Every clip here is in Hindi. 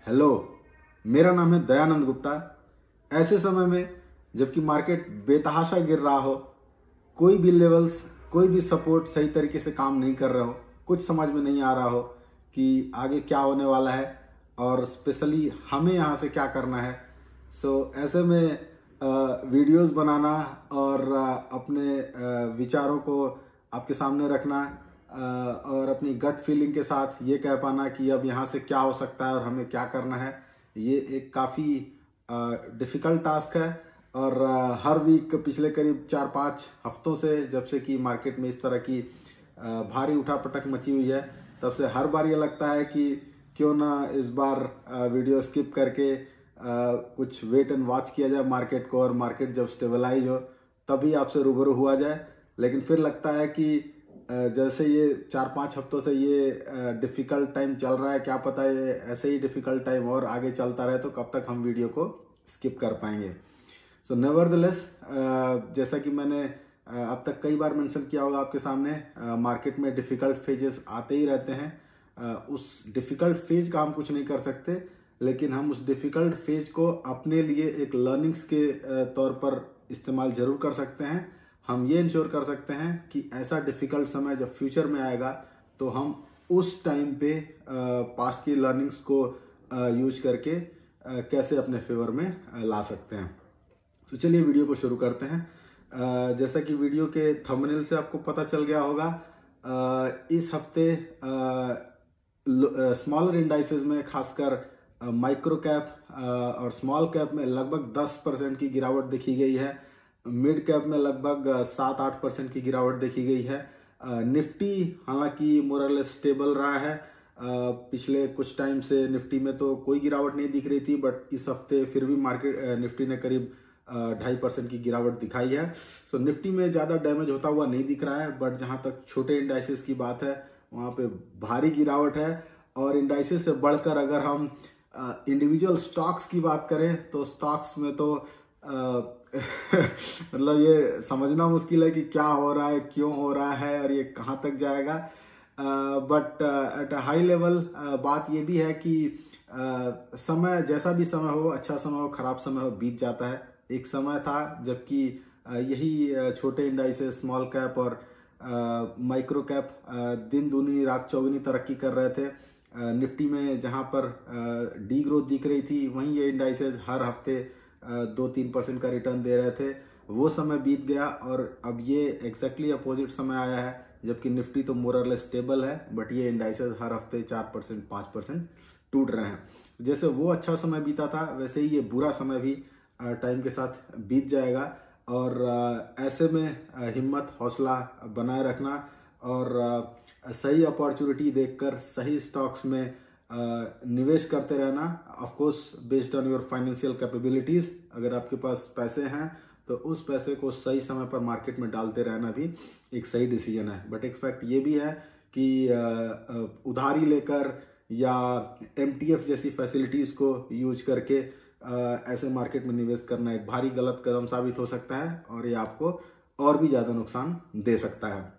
हेलो, मेरा नाम है दयानंद गुप्ता। ऐसे समय में जबकि मार्केट बेतहाशा गिर रहा हो, कोई भी लेवल्स, कोई भी सपोर्ट सही तरीके से काम नहीं कर रहा हो, कुछ समझ में नहीं आ रहा हो कि आगे क्या होने वाला है और स्पेशली हमें यहाँ से क्या करना है। ऐसे में वीडियोस बनाना और अपने विचारों को आपके सामने रखना और अपनी गट फीलिंग के साथ ये कह पाना कि अब यहाँ से क्या हो सकता है और हमें क्या करना है, ये एक काफ़ी डिफ़िकल्ट टास्क है। और हर वीक पिछले करीब 4-5 हफ्तों से, जब से कि मार्केट में इस तरह की भारी उठापटक मची हुई है, तब से हर बार ये लगता है कि क्यों ना इस बार वीडियो स्किप करके कुछ वेट एंड वॉच किया जाए मार्केट को, और मार्केट जब स्टेबलाइज हो तभी आपसे रूबरू हुआ जाए। लेकिन फिर लगता है कि जैसे ये 4-5 हफ्तों से ये डिफ़िकल्ट टाइम चल रहा है, क्या पता ये ऐसे ही डिफ़िकल्ट टाइम और आगे चलता रहे तो कब तक हम वीडियो को स्किप कर पाएंगे। नेवरदलेस, जैसा कि मैंने अब तक कई बार मेंशन किया होगा आपके सामने, मार्केट में डिफ़िकल्ट फेजेस आते ही रहते हैं। उस डिफ़िकल्ट फेज का हम कुछ नहीं कर सकते, लेकिन हम उस डिफ़िकल्ट फेज को अपने लिए एक लर्निंग्स के तौर पर इस्तेमाल ज़रूर कर सकते हैं। हम ये इंश्योर कर सकते हैं कि ऐसा डिफ़िकल्ट समय जब फ्यूचर में आएगा तो हम उस टाइम पे पास्ट की लर्निंग्स को यूज करके कैसे अपने फेवर में ला सकते हैं। तो चलिए वीडियो को शुरू करते हैं। जैसा कि वीडियो के थंबनेल से आपको पता चल गया होगा, इस हफ्ते स्मॉलर इंडाइसेस में खासकर माइक्रो कैप और स्मॉल कैप में लगभग 10% की गिरावट देखी गई है। मिड कैप में लगभग 7-8% की गिरावट देखी गई है। निफ्टी हालांकि मोरलेस स्टेबल रहा है। पिछले कुछ टाइम से निफ्टी में तो कोई गिरावट नहीं दिख रही थी, बट इस हफ्ते फिर भी मार्केट निफ्टी ने करीब 2.5% की गिरावट दिखाई है। निफ्टी में ज़्यादा डैमेज होता हुआ नहीं दिख रहा है, बट जहां तक छोटे इंडाइसेस की बात है वहां पे भारी गिरावट है। और इंडाइसेस से बढ़कर अगर हम इंडिविजुअल स्टॉक्स की बात करें तो स्टॉक्स में तो मतलब ये समझना मुश्किल है कि क्या हो रहा है, क्यों हो रहा है और ये कहाँ तक जाएगा। But at a high level बात ये भी है कि समय, जैसा भी समय हो, अच्छा समय हो, खराब समय हो, बीत जाता है। एक समय था जबकि यही छोटे इंडाइसेस, स्मॉल कैप और माइक्रो कैप दिन दूनी रात चौगुनी तरक्की कर रहे थे। निफ्टी में जहां पर डी ग्रोथ दिख रही थी, वहीं ये इंडाइसेस हर हफ्ते 2-3% का रिटर्न दे रहे थे। वो समय बीत गया और अब ये एग्जैक्टली अपोजिट समय आया है, जबकि निफ्टी तो मोरलेस स्टेबल है, बट ये इंडाइसेस हर हफ्ते 4%, 5% टूट रहे हैं। जैसे वो अच्छा समय बीता था, वैसे ही ये बुरा समय भी टाइम के साथ बीत जाएगा। और ऐसे में हिम्मत, हौसला बनाए रखना और सही अपॉर्चुनिटी देखकर सही स्टॉक्स में निवेश करते रहना, of course based on your financial capabilities. अगर आपके पास पैसे हैं तो उस पैसे को सही समय पर मार्केट में डालते रहना भी एक सही डिसीजन है। बट एक फैक्ट ये भी है कि उधारी लेकर या MTF जैसी फैसिलिटीज को यूज करके ऐसे मार्केट में निवेश करना एक भारी गलत कदम साबित हो सकता है और ये आपको और भी ज़्यादा नुकसान दे सकता है।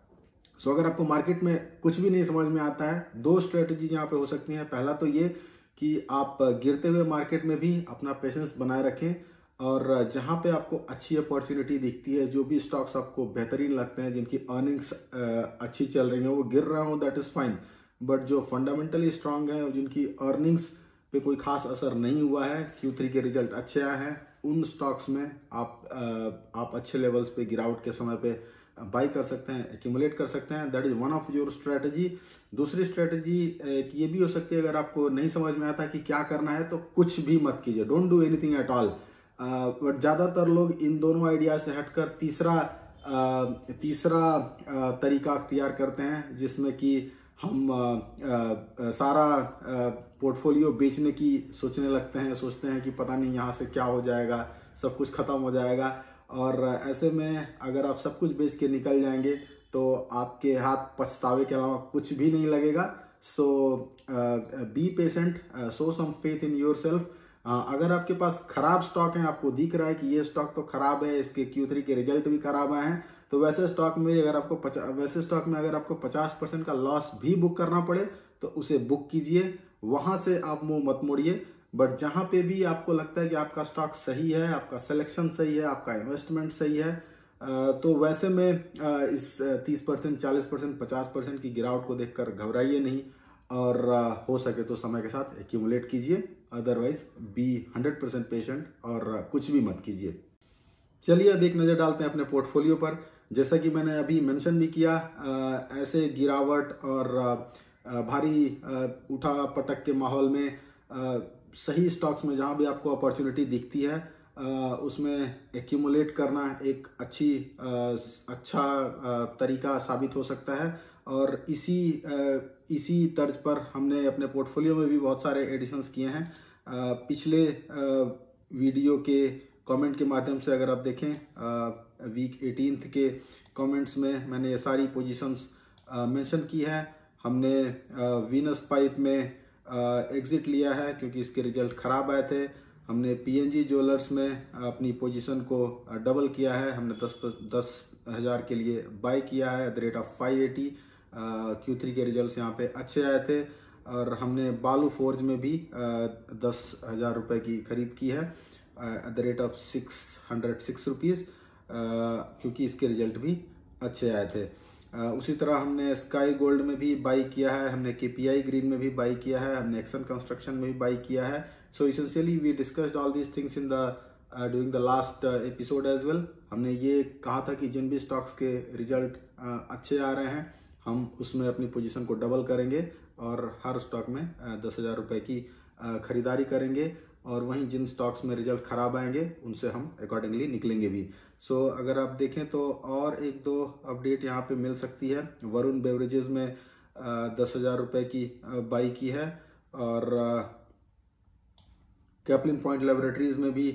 अगर आपको मार्केट में कुछ भी नहीं समझ में आता है, 2 स्ट्रेटजी यहाँ पे हो सकती हैं। पहला तो ये कि आप गिरते हुए मार्केट में भी अपना पेशेंस बनाए रखें और जहाँ पे आपको अच्छी अपॉर्चुनिटी दिखती है, जो भी स्टॉक्स आपको बेहतरीन लगते हैं, जिनकी अर्निंग्स अच्छी चल रही हैं, वो गिर रहा हो दैट इज़ फाइन, बट जो फंडामेंटली स्ट्रांग है, जिनकी अर्निंग्स पे कोई खास असर नहीं हुआ है, Q3 के रिजल्ट अच्छे आए हैं, उन स्टॉक्स में आप अच्छे लेवल्स पे गिरावट के समय पे बाई कर सकते हैं, एक्यूमुलेट कर सकते हैं। That is one of your strategy. दूसरी स्ट्रेटजी ये भी हो सकती है, अगर आपको नहीं समझ में आता कि क्या करना है तो कुछ भी मत कीजिए, don't do anything at all. But ज़्यादातर लोग इन दोनों आइडिया से हटकर तीसरा तरीका अख्तियार करते हैं, जिसमें कि हम सारा पोर्टफोलियो बेचने की सोचने लगते हैं, सोचते हैं कि पता नहीं यहाँ से क्या हो जाएगा, सब कुछ खत्म हो जाएगा। और ऐसे में अगर आप सब कुछ बेच के निकल जाएंगे तो आपके हाथ पछतावे के अलावा कुछ भी नहीं लगेगा। Be patient, show some faith in yourself. अगर आपके पास खराब स्टॉक है, आपको दिख रहा है कि ये स्टॉक तो खराब है, इसके Q3 के रिजल्ट भी खराब आए हैं, तो वैसे स्टॉक में अगर आपको 50% का लॉस भी बुक करना पड़े तो उसे बुक कीजिए, वहां से आप मुंह मत मोड़िए। बट जहाँ पे भी आपको लगता है कि आपका स्टॉक सही है, आपका सिलेक्शन सही है, आपका इन्वेस्टमेंट सही है, तो वैसे में इस 30%, 40%, 50% की गिरावट को देखकर घबराइए नहीं और हो सके तो समय के साथ एक्यूमुलेट कीजिए, अदरवाइज बी 100% पेशेंट और कुछ भी मत कीजिए। चलिए अब एक नज़र डालते हैं अपने पोर्टफोलियो पर। जैसा कि मैंने अभी मेंशन भी किया, ऐसे गिरावट और भारी उठा पटक के माहौल में सही स्टॉक्स में जहां भी आपको अपॉर्चुनिटी दिखती है उसमें एक्यूमुलेट करना एक अच्छा तरीका साबित हो सकता है। और इसी तर्ज पर हमने अपने पोर्टफोलियो में भी बहुत सारे एडिशंस किए हैं। पिछले वीडियो के कमेंट के माध्यम से अगर आप देखें, वीक 18 के कमेंट्स में मैंने ये सारी पोजीशंस मेंशन की है। हमने वीनस पाइप में एग्जिट लिया है क्योंकि इसके रिजल्ट खराब आए थे। हमने पीएनजी ज्वेलर्स में अपनी पोजीशन को डबल किया है। हमने 10,000 के लिए बाय किया है at the rate of 580। Q3 के रिजल्ट्स यहाँ पे अच्छे आए थे। और हमने बालू फोर्ज में भी 10,000 रुपये की खरीद की है at the rate of 606 rupees, क्योंकि इसके रिजल्ट भी अच्छे आए थे। उसी तरह हमने स्काई गोल्ड में भी बाई किया है, हमने केपीआई ग्रीन में भी बाई किया है, हमने एक्सन कंस्ट्रक्शन में भी बाई किया है। So essentially we discussed all these things in the during the last episode as well. हमने ये कहा था कि जिन भी स्टॉक्स के रिजल्ट अच्छे आ रहे हैं हम उसमें अपनी पोजीशन को डबल करेंगे और हर स्टॉक में 10,000 रुपये की खरीदारी करेंगे। और वहीं जिन स्टॉक्स में रिजल्ट खराब आएंगे उनसे हम अकॉर्डिंगली निकलेंगे भी। सो अगर आप देखें तो और एक दो अपडेट यहाँ पे मिल सकती है। वरुण बेवरेजेस में 10,000 रुपये की बाई की है और कैपलिन पॉइंट लेबोरेटरीज में भी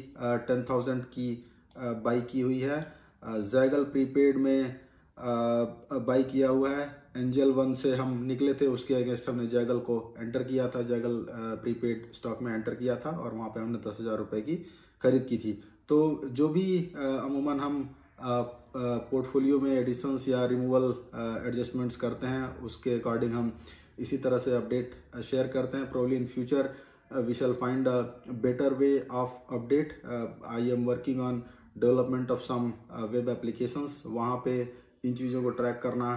10,000 की बाई की हुई है। जैगल प्रीपेड में बाई किया हुआ है। एंजल वन से हम निकले थे, उसके अगेंस्ट हमने जैगल को एंटर किया था, जैगल प्रीपेड स्टॉक में एंटर किया था और वहाँ पे हमने 10,000 रुपये की खरीद की थी। तो जो भी अमूमन हम पोर्टफोलियो में एडिशंस या रिमूवल एडजस्टमेंट्स करते हैं उसके अकॉर्डिंग हम इसी तरह से अपडेट शेयर करते हैं। Probably in future we shall find a better way of update. I am working on development of some web applications, वहाँ पे इन चीज़ों को ट्रैक करना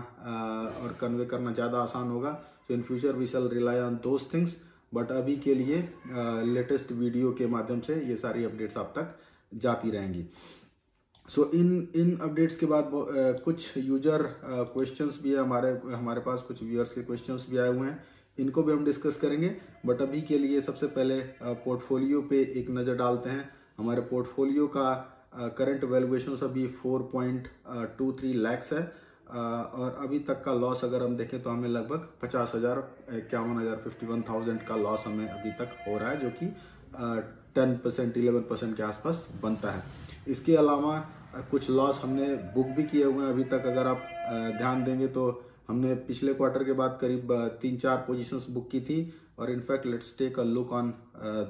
और कन्वे करना ज़्यादा आसान होगा। So in future we shall rely on those things, but अभी के लिए लेटेस्ट वीडियो के माध्यम से ये सारी अपडेट्स आप तक जाती रहेंगी। सो इन अपडेट्स के बाद कुछ यूजर क्वेश्चंस भी है हमारे पास, कुछ व्यूअर्स के क्वेश्चंस भी आए हुए हैं, इनको भी हम डिस्कस करेंगे। बट अभी के लिए सबसे पहले पोर्टफोलियो पे एक नज़र डालते हैं। हमारे पोर्टफोलियो का करंट वैल्यूएशन अभी 4.23 लाख है और अभी तक का लॉस अगर हम देखें तो हमें लगभग 50,000, 51,000, 51,000 का लॉस हमें अभी तक हो रहा है, जो कि 10%, 11% के आसपास बनता है। इसके अलावा कुछ लॉस हमने बुक भी किए हुए हैं अभी तक। अगर आप ध्यान देंगे तो हमने पिछले क्वार्टर के बाद करीब 3-4 पोजीशंस बुक की थी और in fact let's take a look on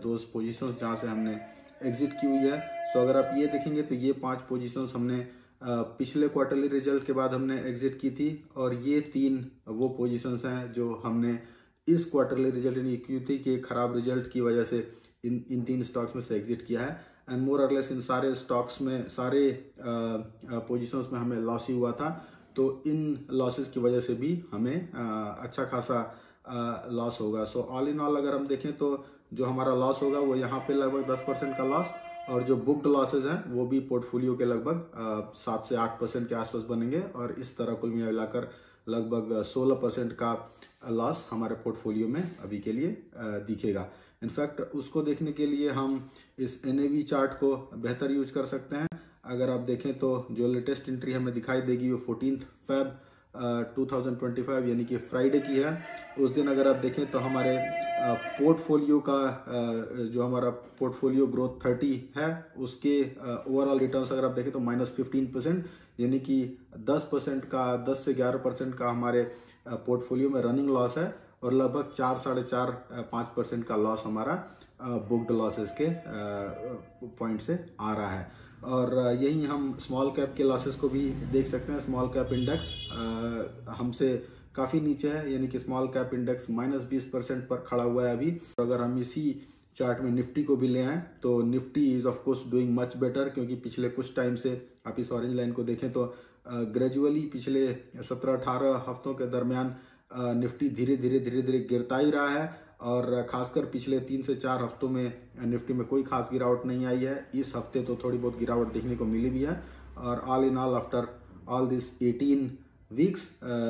those positions जहां से हमने एग्जिट की हुई है। सो अगर आप ये देखेंगे तो ये 5 पोजीशंस हमने पिछले क्वार्टरली रिजल्ट के बाद हमने एग्जिट की थी और ये 3 वो पोजीशंस हैं जो हमने इस क्वार्टरली रिजल्ट यानी Q3 के खराब रिजल्ट की वजह से इन 3 स्टॉक्स में से एग्जिट किया है। एंड मोर और लेस इन सारे स्टॉक्स में, सारे पोजीशंस में हमें लॉस ही हुआ था। तो इन लॉसेस की वजह से भी हमें अच्छा खासा लॉस होगा। सो ऑल इन ऑल अगर हम देखें तो जो हमारा लॉस होगा वो यहाँ पे लगभग 10% का लॉस, और जो बुक्ड लॉसेज हैं वो भी पोर्टफोलियो के लगभग 7 से 8% के आसपास बनेंगे और इस तरह कुल मिलाकर लगभग 16% का लॉस हमारे पोर्टफोलियो में अभी के लिए दिखेगा। इनफैक्ट उसको देखने के लिए हम इस NAV चार्ट को बेहतर यूज कर सकते हैं। अगर आप देखें तो जो लेटेस्ट एंट्री हमें दिखाई देगी वो 14 Feb 2025 यानी कि फ्राइडे की है। उस दिन अगर आप देखें तो हमारे पोर्टफोलियो का जो हमारा पोर्टफोलियो ग्रोथ 30 है उसके ओवरऑल रिटर्न्स अगर आप देखें तो -15%, यानी कि 10% का 10 से 11% का हमारे पोर्टफोलियो में रनिंग लॉस है और लगभग 4, 4.5, 5% का लॉस हमारा बुक्ड लॉसेस के पॉइंट से आ रहा है। और यही हम स्मॉल कैप के लॉसेस को भी देख सकते हैं। स्मॉल कैप इंडेक्स हमसे काफ़ी नीचे है, यानी कि स्मॉल कैप इंडेक्स -20% पर खड़ा हुआ है अभी। अगर हम इसी चार्ट में निफ्टी को भी ले आए तो Nifty is of course doing much better, क्योंकि पिछले कुछ टाइम से आप इस ऑरेंज लाइन को देखें तो ग्रेजुअली पिछले 17-18 हफ्तों के दरमियान निफ्टी धीरे धीरे गिरता ही रहा है, और खासकर पिछले 3 से 4 हफ्तों में निफ्टी में कोई खास गिरावट नहीं आई है। इस हफ्ते तो थोड़ी बहुत गिरावट देखने को मिली भी है, और all in all after all this 18 weeks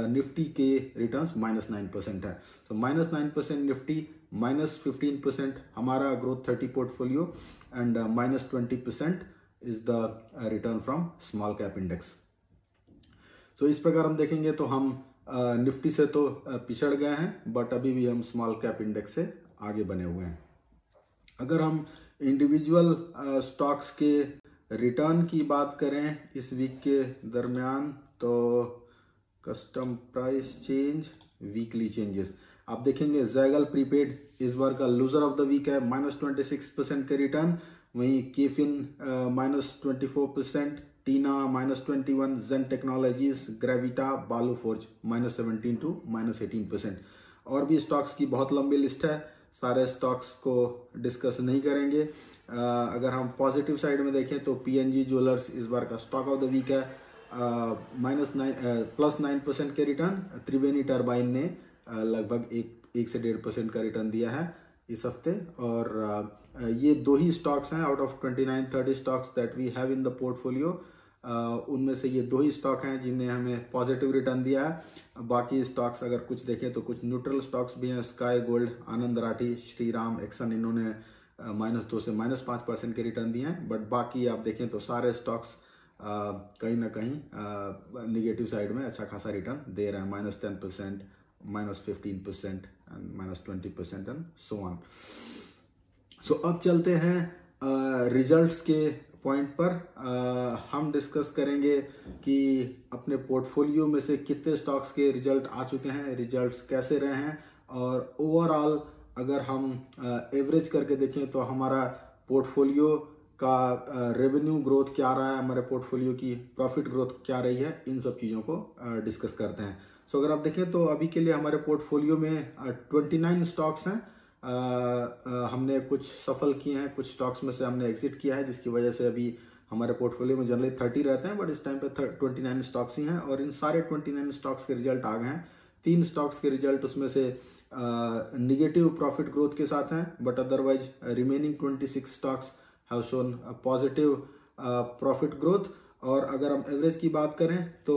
Nifty के रिटर्न्स -9% है। सो -9% निफ्टी, -15% हमारा growth 30 portfolio, and -20% is the return from small cap index. So इस प्रकार हम देखेंगे तो हम निफ्टी से तो पिछड़ गए हैं, बट अभी भी हम स्मॉल कैप इंडेक्स से आगे बने हुए हैं। अगर हम इंडिविजुअल स्टॉक्स के रिटर्न की बात करें इस वीक के दरमियान, तो custom price change, weekly changes आप देखेंगे ज़ैगल प्रीपेड इस बार का लूजर ऑफ द वीक है, -26% के रिटर्न। वहीं केफिन -24%, टीना -21%, जेन टेक्नोलॉजीज, ग्रेविटा, बालू फोर्ज -17 to -18%। और भी स्टॉक्स की बहुत लंबी लिस्ट है, सारे स्टॉक्स को डिस्कस नहीं करेंगे। अगर हम पॉजिटिव साइड में देखें तो पीएनजी ज्वेलर्स इस बार का स्टॉक ऑफ द वीक है, +9% के रिटर्न। त्रिवेणी टर्बाइन ने लगभग 1 से 1.5% का रिटर्न दिया है इस हफ्ते, और ये 2 ही स्टॉक्स हैं out of 29-30 stocks that we have in the portfolio. उनमें से ये 2 ही स्टॉक हैं जिन्हें हमें पॉजिटिव रिटर्न दिया है। बाकी स्टॉक्स अगर कुछ देखें तो कुछ न्यूट्रल स्टॉक्स भी हैं, स्काई गोल्ड, आनंद राठी, श्रीराम, एक्सन, इन्होंने -2 से -5% के रिटर्न दिए हैं। बट बाकी आप देखें तो सारे स्टॉक्स कहीं ना कहीं निगेटिव साइड में अच्छा खासा रिटर्न दे रहे हैं, -10%, -15% एंड -20% एंड सो ऑन। सो अब चलते हैं रिजल्ट्स के पॉइंट पर। हम डिस्कस करेंगे कि अपने पोर्टफोलियो में से कितने स्टॉक्स के रिजल्ट आ चुके हैं, रिजल्ट्स कैसे रहे हैं, और ओवरऑल अगर हम एवरेज करके देखें तो हमारा पोर्टफोलियो का रेवेन्यू ग्रोथ क्या रहा है, हमारे पोर्टफोलियो की प्रॉफिट ग्रोथ क्या रही है, इन सब चीज़ों को डिस्कस करते हैं। सो अगर आप देखें तो अभी के लिए हमारे पोर्टफोलियो में 29 स्टॉक्स हैं। हमने कुछ सफल किए हैं, कुछ स्टॉक्स में से हमने एग्जिट किया है, जिसकी वजह से अभी हमारे पोर्टफोलियो में जनरली 30 रहते हैं, बट इस टाइम पे 29 स्टॉक्स ही हैं, और इन सारे 29 स्टॉक्स के रिजल्ट आ गए हैं। 3 स्टॉक्स के रिजल्ट उसमें से निगेटिव प्रॉफिट ग्रोथ के साथ हैं, but otherwise remaining 26 stocks have shown positive profit growth. और अगर हम एवरेज की बात करें तो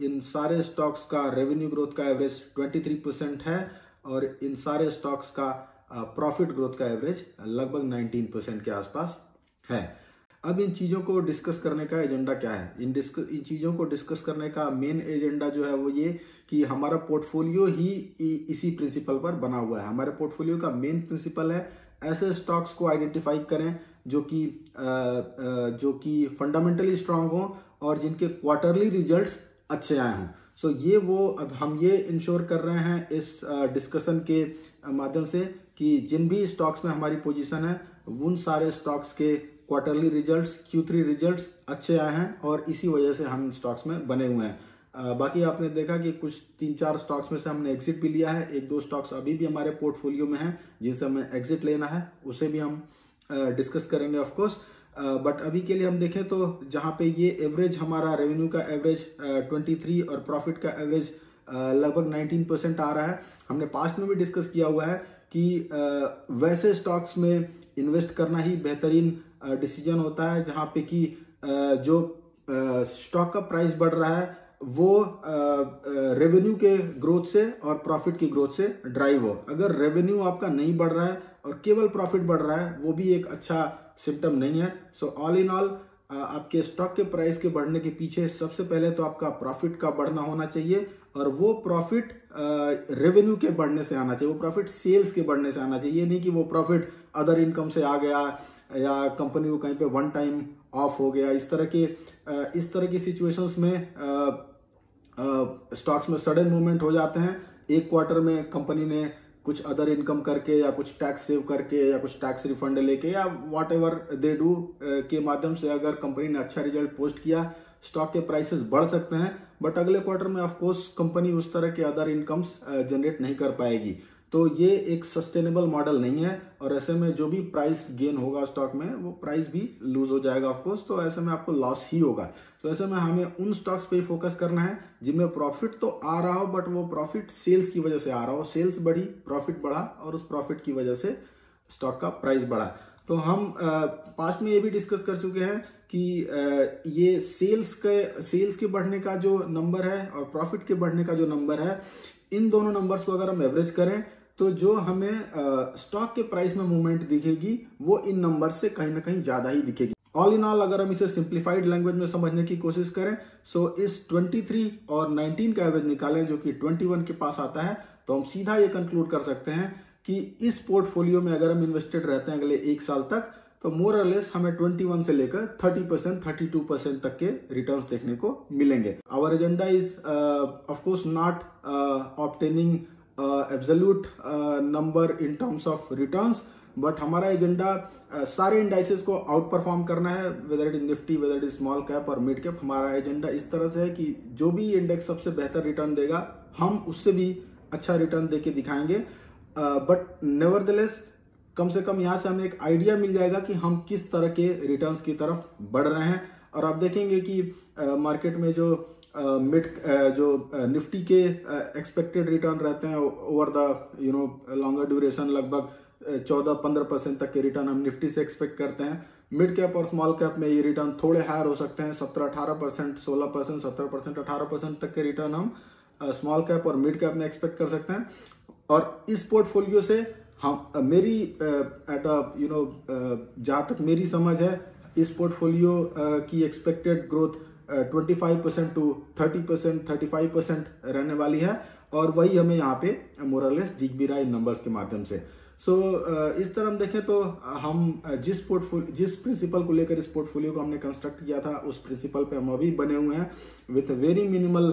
इन सारे स्टॉक्स का रेवेन्यू ग्रोथ का एवरेज 23% है, और इन सारे स्टॉक्स का प्रॉफिट ग्रोथ का एवरेज लगभग 19% के आसपास है। अब इन चीज़ों को डिस्कस करने का एजेंडा क्या है? इन चीज़ों को डिस्कस करने का मेन एजेंडा जो है वो ये कि हमारा पोर्टफोलियो ही इसी प्रिंसिपल पर बना हुआ है। हमारे पोर्टफोलियो का मेन प्रिंसिपल है ऐसे स्टॉक्स को आइडेंटिफाई करें जो कि फंडामेंटली स्ट्रांग हों और जिनके क्वार्टरली रिजल्ट्स अच्छे आए हों। सो ये वो अब हम ये इंश्योर कर रहे हैं इस डिस्कशन के माध्यम से कि जिन भी स्टॉक्स में हमारी पोजीशन है उन सारे स्टॉक्स के क्वार्टरली रिजल्ट्स, Q3 रिजल्ट्स अच्छे आए हैं, और इसी वजह से हम स्टॉक्स में बने हुए हैं। बाकी आपने देखा कि कुछ 3-4 स्टॉक्स में से हमने एग्जिट भी लिया है। 1-2 स्टॉक्स अभी भी हमारे पोर्टफोलियो में हैं जिनसे हमें एग्जिट लेना है, उसे भी हम डिस्कस करेंगे ऑफ कोर्स। बट अभी के लिए हम देखें तो जहाँ पे ये एवरेज हमारा रेवेन्यू का एवरेज 23 और प्रॉफिट का एवरेज लगभग 19% आ रहा है। हमने पास्ट में भी डिस्कस किया हुआ है कि वैसे स्टॉक्स में इन्वेस्ट करना ही बेहतरीन डिसीजन होता है जहाँ पे कि जो स्टॉक का प्राइस बढ़ रहा है वो रेवेन्यू के ग्रोथ से और प्रॉफिट की ग्रोथ से ड्राइव हो। अगर रेवेन्यू आपका नहीं बढ़ रहा है और केवल प्रॉफिट बढ़ रहा है, वो भी एक अच्छा सिम्टम नहीं है। सो ऑल इन ऑल आपके स्टॉक के प्राइस के बढ़ने के पीछे सबसे पहले तो आपका प्रॉफिट का बढ़ना होना चाहिए, और वो प्रॉफिट रेवेन्यू के बढ़ने से आना चाहिए, वो प्रॉफिट सेल्स के बढ़ने से आना चाहिए। ये नहीं कि वो प्रॉफिट अदर इनकम से आ गया या कंपनी को कहीं पे वन टाइम ऑफ हो गया। इस तरह की सिचुएशंस में स्टॉक्स में सडन मूवमेंट हो जाते हैं। एक क्वार्टर में कंपनी ने कुछ अदर इनकम करके या कुछ टैक्स सेव करके या कुछ टैक्स रिफंड लेके या व्हाट एवर दे डू के माध्यम से अगर कंपनी ने अच्छा रिजल्ट पोस्ट किया, स्टॉक के प्राइसेस बढ़ सकते हैं। बट अगले क्वार्टर में ऑफ कोर्स कंपनी उस तरह के अदर इनकम्स जनरेट नहीं कर पाएगी। तो ये एक सस्टेनेबल मॉडल नहीं है, और ऐसे में जो भी प्राइस गेन होगा स्टॉक में वो प्राइस भी लूज हो जाएगा ऑफकोर्स, तो ऐसे में आपको लॉस ही होगा। तो ऐसे में हमें उन स्टॉक्स पे ही फोकस करना है जिनमें प्रॉफिट तो आ रहा हो, बट वो प्रॉफिट सेल्स की वजह से आ रहा हो, सेल्स बढ़ी, प्रॉफिट बढ़ा, और उस प्रॉफिट की वजह से स्टॉक का प्राइस बढ़ा। तो हम पास्ट में ये भी डिस्कस कर चुके हैं कि ये सेल्स के बढ़ने का जो नंबर है और प्रॉफिट के बढ़ने का जो नंबर है, इन दोनों नंबर्स को अगर हम एवरेज करें तो जो हमें स्टॉक के प्राइस में मूवमेंट दिखेगी वो इन नंबर से कहीं ना कहीं ज्यादा ही दिखेगी। ऑल इन ऑल अगर हम इसे सिंप्लीफाइड लैंग्वेज में समझने की कोशिश करें, सो इस 23 और 19 का एवरेज निकालें जो कि 21 के पास आता है, तो हम सीधा ये कंक्लूड कर सकते हैं कि इस पोर्टफोलियो में अगर हम इन्वेस्टेड रहते हैं अगले 1 साल तक, तो मोर और लेस हमें 21 से लेकर 30%, 32% तक के रिटर्न्स देखने को मिलेंगे। Our agenda is of course not obtaining absolute number in terms of returns, but हमारा एजेंडा सारे इंडाइसेस को आउट परफॉर्म करना है, whether it is Nifty, whether it is small cap और मिड कैप। हमारा एजेंडा इस तरह से है कि जो भी इंडेक्स सबसे बेहतर रिटर्न देगा हम उससे भी अच्छा रिटर्न देके दिखाएंगे, बट नेवरदलेस कम से कम यहाँ से हमें एक आइडिया मिल जाएगा कि हम किस तरह के रिटर्न्स की तरफ बढ़ रहे हैं। और आप देखेंगे कि मार्केट में जो निफ्टी के एक्सपेक्टेड रिटर्न रहते हैं ओवर द लॉन्गर ड्यूरेशन, लगभग 14-15% तक के रिटर्न हम निफ्टी से एक्सपेक्ट करते हैं। मिड कैप और स्मॉल कैप में ये रिटर्न थोड़े हायर हो सकते हैं, 17-18%, 16%, 17%, 18% तक के रिटर्न हम स्मॉल कैप और मिड कैप में एक्सपेक्ट कर सकते हैं। और इस पोर्टफोलियो से हम मेरी जहाँ तक मेरी समझ है, इस पोर्टफोलियो की एक्सपेक्टेड ग्रोथ 25% टू 30%, 35% रहने वाली है, और वही हमें यहाँ पे मोर और लेस दिख भी रहा है इन नंबर्स के माध्यम से। सो इस तरह हम देखें तो हम जिस प्रिंसिपल को लेकर इस पोर्टफोलियो को हमने कंस्ट्रक्ट किया था, उस प्रिंसिपल पे हम अभी बने हुए हैं विथ वेरी मिनिमल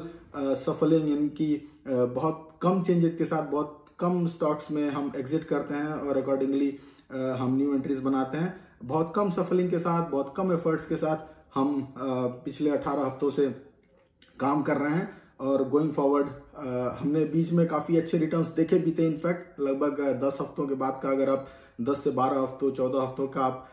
सफलिंग, यानी कि बहुत कम चेंजेस के साथ बहुत कम स्टॉक्स में हम एग्जिट करते हैं और अकॉर्डिंगली हम न्यू एंट्रीज बनाते हैं। बहुत कम सफलिंग के साथ, बहुत कम एफर्ट्स के साथ हम पिछले 18 हफ्तों से काम कर रहे हैं, और गोइंग फॉरवर्ड हमने बीच में काफ़ी अच्छे रिटर्न्स देखे भी थे। इनफैक्ट लगभग 10 हफ्तों के बाद का अगर आप 10 से 12 हफ्तों, 14 हफ्तों का आप